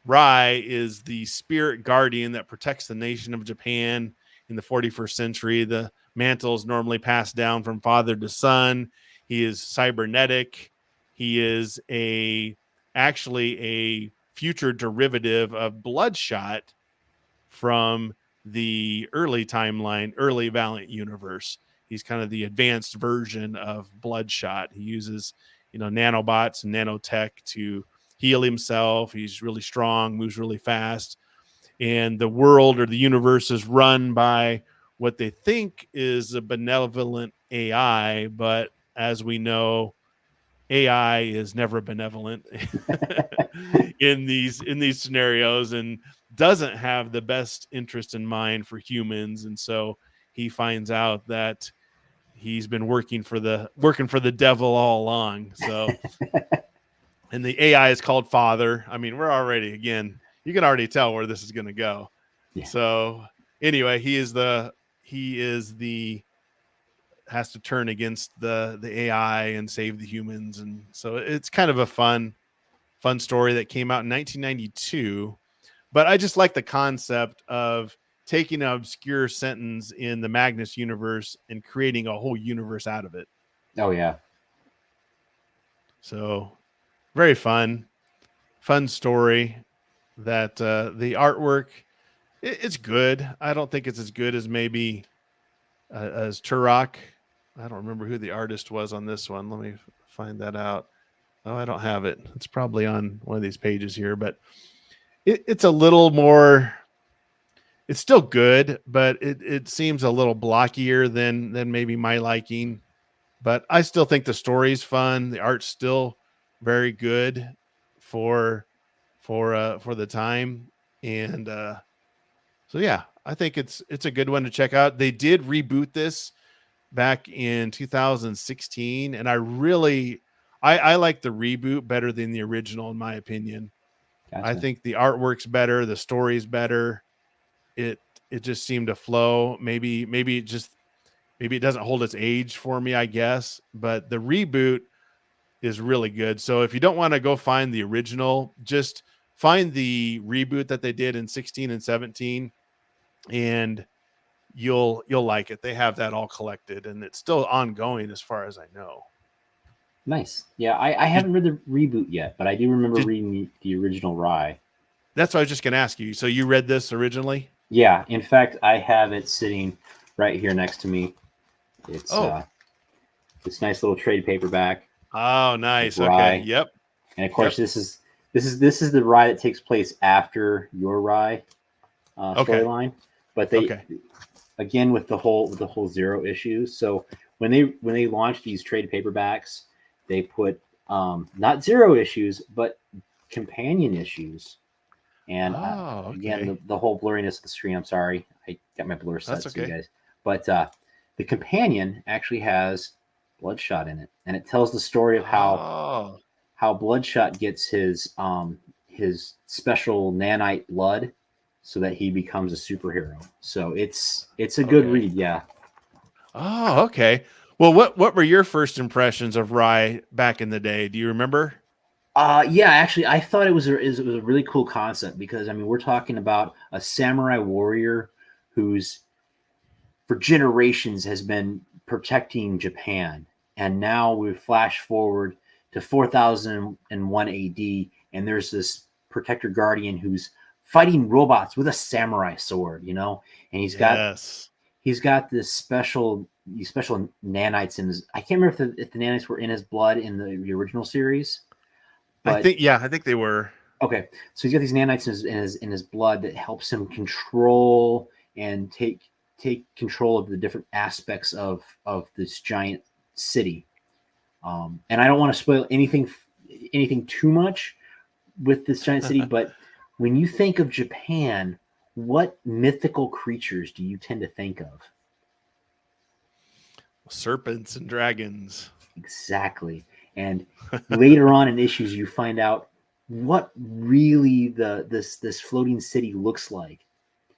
Rai is the spirit guardian that protects the nation of Japan in the 41st century. The mantle is normally passed down from father to son. He is cybernetic. He is actually a future derivative of Bloodshot from the early timeline, early Valiant universe. He's kind of the advanced version of Bloodshot. He uses, nanobots and nanotech to heal himself. He's really strong, moves really fast. And the world or the universe is run by what they think is a benevolent AI, but as we know, AI is never benevolent in these scenarios and doesn't have the best interest in mind for humans. And so he finds out that he's been working for the devil all along. So and the AI is called Father. I mean, you can already tell where this is going to go. Yeah. So anyway, he has to turn against the AI and save the humans. And so it's kind of a fun story that came out in 1992. But I just like the concept of taking an obscure sentence in the Magnus universe and creating a whole universe out of it. Oh, yeah. So very fun story that the artwork, it's good. I don't think it's as good as maybe as Turok. I don't remember who the artist was on this one. Let me find that out. Oh, I don't have it. It's probably on one of these pages here, but it's a little more, it's still good, but it seems a little blockier than maybe my liking. But I still think the story's fun. The art's still very good for the time. And so yeah, I think it's a good one to check out. They did reboot this back in 2016, and I like the reboot better than the original, in my opinion. Gotcha. I think the artwork's better, the story's better. It just seemed to flow. Maybe it doesn't hold its age for me, I guess. But the reboot is really good. So if you don't want to go find the original, just find the reboot that they did in 16 and 17, and you'll like it. They have that all collected, and it's still ongoing as far as I know. Nice. Yeah, I haven't read the reboot yet, but I do remember reading the original Rye. That's what I was just going to ask you. So you read this originally? Yeah. In fact, I have it sitting right here next to me. It's this nice little trade paperback. Oh, nice. Okay. Yep. And of course, this is the Rye that takes place after your Rye storyline. But they again with the whole zero issues. So when they launched these trade paperbacks, they put not zero issues, but companion issues. And again, the whole blurriness of the screen. I'm sorry, I got my blur set to you guys. But the companion actually has Bloodshot in it, and it tells the story of how Bloodshot gets his special nanite blood, so that he becomes a superhero. So it's a good read, yeah. Oh, okay. Well, what were your first impressions of Rye back in the day? Do you remember? Yeah, actually, I thought it was a really cool concept because I mean we're talking about a samurai warrior who's for generations has been protecting Japan, and now we flash forward to 4001 AD, and there's this protector guardian who's fighting robots with a samurai sword, you know, and Yes. he's got these special nanites in his. I can't remember if the nanites were in his blood in the original series, but I think they were. okay, so he's got these nanites in his blood that helps him control and take control of the different aspects of this giant city. And I don't want to spoil anything too much with this giant city, but when you think of Japan, what mythical creatures do you tend to think of? Serpents and dragons. Exactly. And later on in issues, you find out what really this floating city looks like.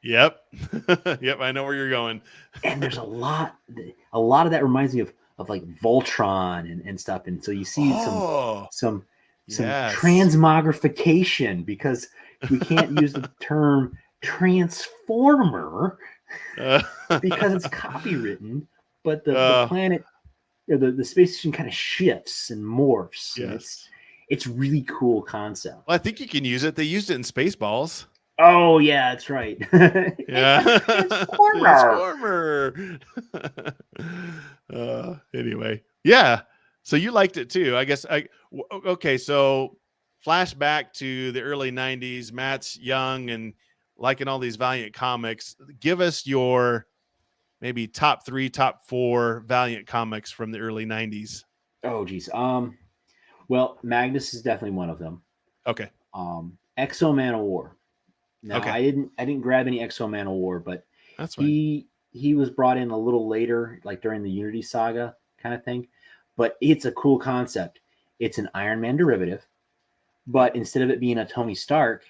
Yep. Yep. I know where you're going. And there's a lot of that reminds me of like Voltron and stuff. And so you see some yes. transmogrification because we can't use the term transformer because it's copywritten, but the planet or the space station kind of shifts and morphs. Yes. And it's really cool concept. Well, I think you can use it. They used it in Spaceballs. Oh yeah, that's right. Yeah. Transformer. Anyway, yeah. So you liked it too, I guess. Okay. So flashback to the early '90s. Matt's young and liking all these Valiant comics. Give us your maybe top 3, top 4 Valiant comics from the early '90s. Oh geez. Well, Magnus is definitely one of them. Okay. Exo Man of War. Now Okay. I didn't grab any Exo Man of War, but That's fine. he was brought in a little later, like during the Unity saga kind of thing. But it's a cool concept. It's an Iron Man derivative, but instead of it being a Tony Stark,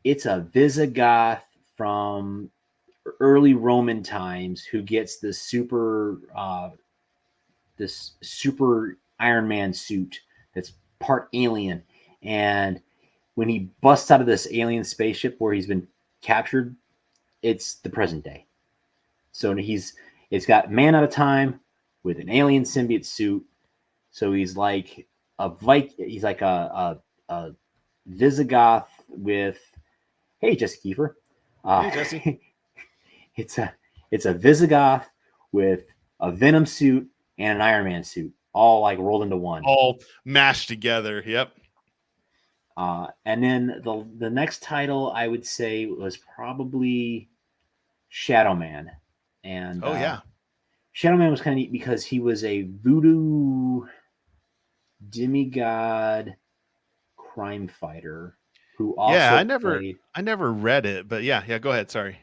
it's a Visigoth from early Roman times who gets this super Iron Man suit that's part alien. And when he busts out of this alien spaceship where he's been captured, it's the present day. So it's got man out of time with an alien symbiote suit. So he's like he's like a Visigoth with, hey Jesse Kiefer. Hey Jesse. it's a Visigoth with a Venom suit and an Iron Man suit, all like rolled into one. All mashed together. Yep. And then the next title I would say was probably Shadow Man. And Shadow Man was kind of neat because he was a voodoo demigod crime fighter who also I never read it, but yeah, go ahead. Sorry.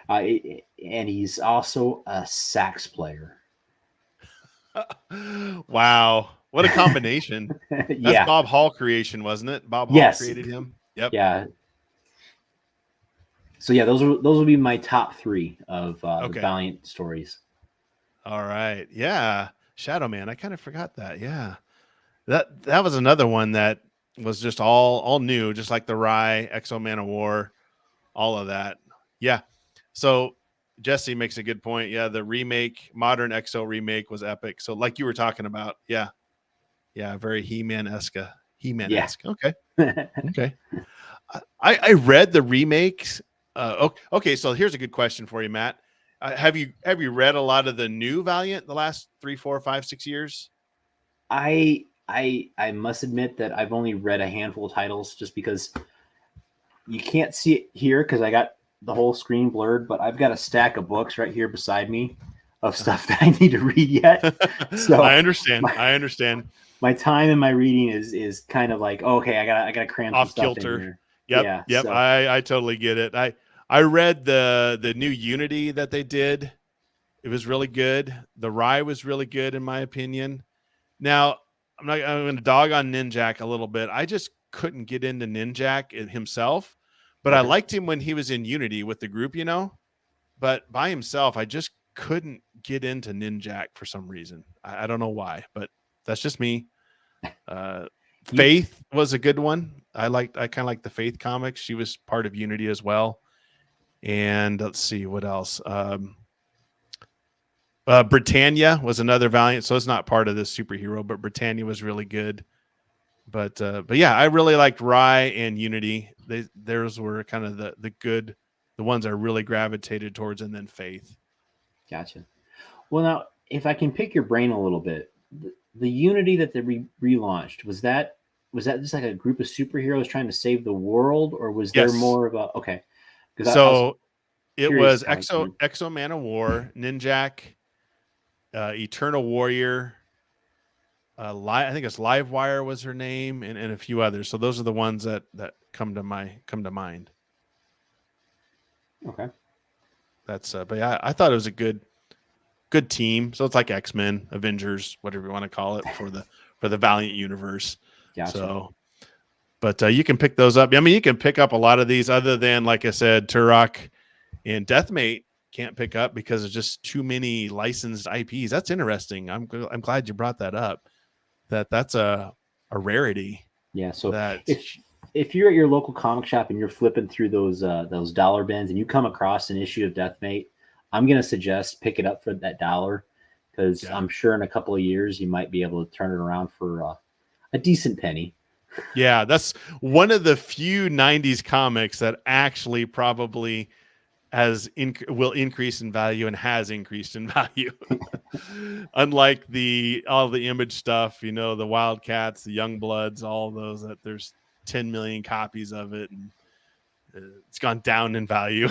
And he's also a sax player. Wow. What a combination. That's Bob Hall creation, wasn't it? Bob Hall created him. Yep. Yeah. So yeah, those will be my top 3 of the Valiant stories. All right. Yeah. Shadow Man. I kind of forgot that. Yeah. That was another one that was just all new, just like the Rye, Exo Man of War, all of that. Yeah. So Jesse makes a good point. Yeah, the remake, modern Exo remake was epic. So like you were talking about, yeah, very He-Man-esque. He-Man-esque. Yeah. Okay. Okay. I read the remakes. Okay, so here's a good question for you, Matt. Have you read a lot of the new Valiant the last 3, 4, 5, 6 years? I must admit that I've only read a handful of titles just because you can't see it here because I got the whole screen blurred, but I've got a stack of books right here beside me of stuff that I need to read yet. So I understand. My time in my reading is kind of like, okay, I gotta cram some stuff in here. Yep. Yeah, yep. So. I totally get it. I read the new Unity that they did. It was really good. The Rye was really good in my opinion. Now I'm going to dog on Ninjak a little bit. I just couldn't get into Ninjak himself, but I liked him when he was in Unity with the group, you know, but by himself, I just couldn't get into Ninjak for some reason. I don't know why, but that's just me. Faith was a good one. I kind of like the Faith comics. She was part of Unity as well. And let's see what else. Britannia was another Valiant, so it's not part of this superhero, but Britannia was really good. But yeah, I really liked Rye and Unity. Theirs were kind of the ones I really gravitated towards, and then Faith. Gotcha. Well, now if I can pick your brain a little bit, the Unity that they relaunched, was that just like a group of superheroes trying to save the world, or was there more of a okay? So it was Exo Man of War, Ninjak, Eternal Warrior. I think it's Livewire was her name, and a few others. So those are the ones that come to mind. Okay. That's but yeah, I thought it was a good team. So it's like X-Men, Avengers, whatever you want to call it for the Valiant universe. Gotcha. So, but you can pick those up. I mean, you can pick up a lot of these other than, like I said, Turok and Deathmate can't pick up because there's just too many licensed IPs. That's interesting. I'm glad you brought that up. That's a rarity. Yeah. So if you're at your local comic shop and you're flipping through those dollar bins and you come across an issue of Deathmate, I'm going to suggest pick it up for that $1 because I'm sure in a couple of years you might be able to turn it around for a decent penny. Yeah, that's one of the few 90s comics that actually probably will increase in value and has increased in value. Unlike all the Image stuff, the Wildcats, the Youngbloods, all those that there's 10 million copies of it and it's gone down in value.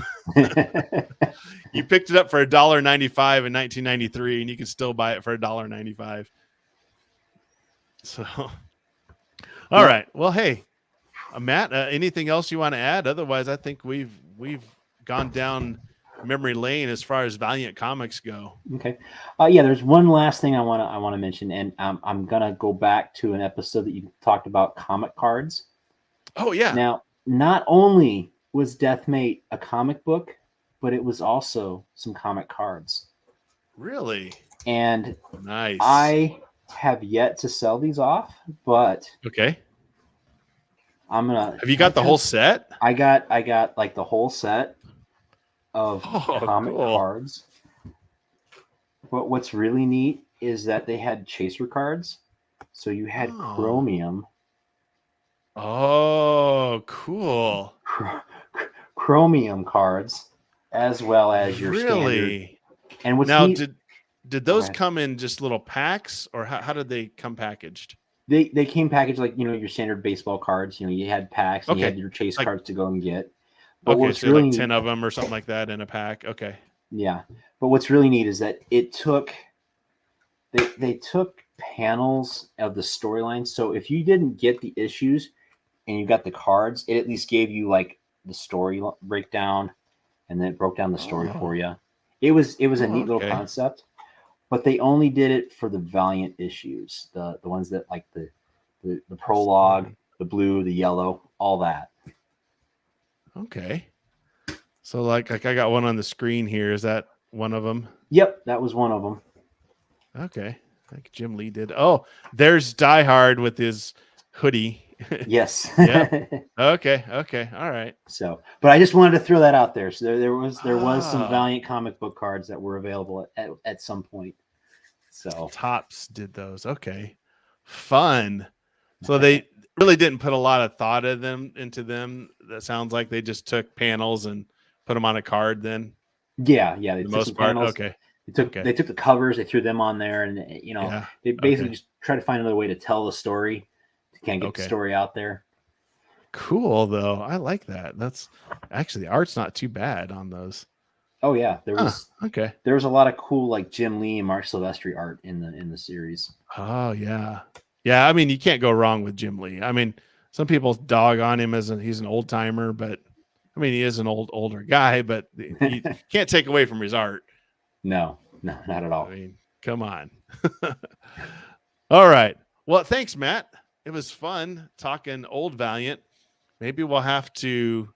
You picked it up for $1.95 in 1993 and you can still buy it for $1.95. So all right. Well, hey, Matt, anything else you want to add? Otherwise, I think we've gone down memory lane as far as Valiant comics go. Okay. Yeah, there's one last thing I want to mention, and I'm gonna go back to an episode that you talked about comic cards. Oh yeah. Now, not only was Deathmate a comic book, but it was also some comic cards. Really? And nice. I have yet to sell these off, but okay. I'm gonna. Have you got the whole set? I got like the whole set of comic cards. But what's really neat is that they had chaser cards. So you had chromium. Oh, cool. Chromium cards as well as your standard. And what's now neat, did those come in just little packs or how did they come packaged? They came packaged like, your standard baseball cards. You had packs and you had your chase cards to go and get. But what's so really like 10 of them or something like that in a pack. Okay. Yeah. But what's really neat is that they took panels of the storyline. So if you didn't get the issues and you got the cards, it at least gave you like the story breakdown and then it broke down the story for you. It was a neat little concept, but they only did it for the Valiant issues, the ones that like the prologue, the blue, the yellow, all that. Okay. So like I got one on the screen here. Is that one of them? Yep, that was one of them. Okay. Like Jim Lee did. Oh, there's Die Hard with his hoodie. Yes. Yeah. Okay. All right. So, but I just wanted to throw that out there. So there was some Valiant comic book cards that were available at some point. So Topps did those. Okay. Fun. So they really didn't put a lot of thought into them. That sounds like they just took panels and put them on a card then. Yeah. They took most part. Panels. Okay. They took the covers, they threw them on there, and they basically just try to find another way to tell the story. Can't get the story out there. Cool though. I like that. That's actually the art's not too bad on those. Oh yeah, there was There was a lot of cool like Jim Lee and Mark Silvestri art in the series. Oh yeah. Yeah, I mean you can't go wrong with Jim Lee. I mean, some people dog on him as he's an old timer, but I mean he is an older guy, but you can't take away from his art. No, not at all. I mean, come on. All right. Well, thanks, Matt. It was fun talking old Valiant. Maybe we'll have to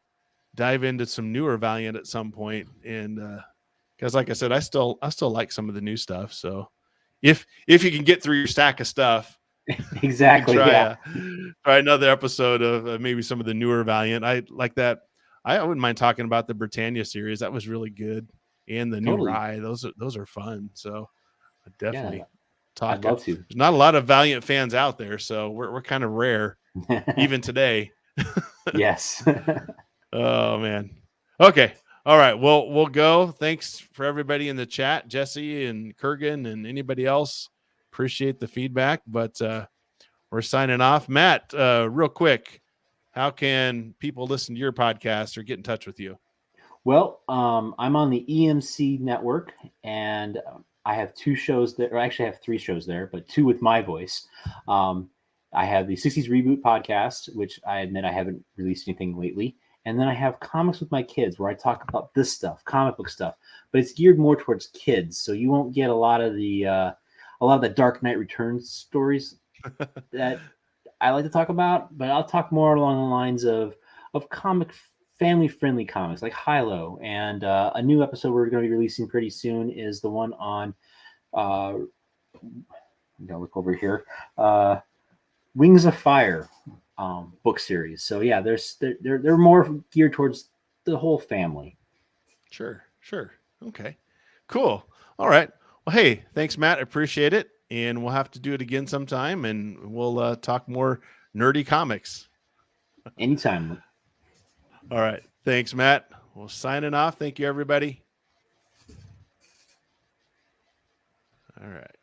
dive into some newer Valiant at some point. And because like I said, I still like some of the new stuff. So if you can get through your stack of stuff, Exactly. try Yeah. try another episode of maybe some of the newer Valiant. I like that. I wouldn't mind talking about the Britannia series. That was really good, and the new Totally. Rye. Those are fun. So I Yeah. definitely I'd talk. love to. There's not a lot of Valiant fans out there, so we're kind of rare even today. Yes. Oh man. Okay. All right. Well, we'll go. Thanks for everybody in the chat, Jesse and Kurgan and anybody else. Appreciate the feedback, but we're signing off. Matt, real quick, how can people listen to your podcast or get in touch with you? Well, I'm on the EMC network, and I have 2 shows there. Or actually, I have 3 shows there, but 2 with my voice. Um, I have the 60s Reboot podcast, which I admit I haven't released anything lately. And then I have Comics with My Kids, where I talk about this stuff, comic book stuff, but it's geared more towards kids. So you won't get a lot of the Dark Knight Returns stories that I like to talk about, but I'll talk more along the lines of family friendly comics like Hilo, and a new episode we're going to be releasing pretty soon is the one on I'm gonna look over here, Wings of Fire book series. So yeah, they're more geared towards the whole family. Sure. Okay. Cool. All right. Well, hey, thanks, Matt. Appreciate it. And we'll have to do it again sometime, and we'll talk more nerdy comics. Anytime. All right. Thanks, Matt. We'll signing off. Thank you, everybody. All right.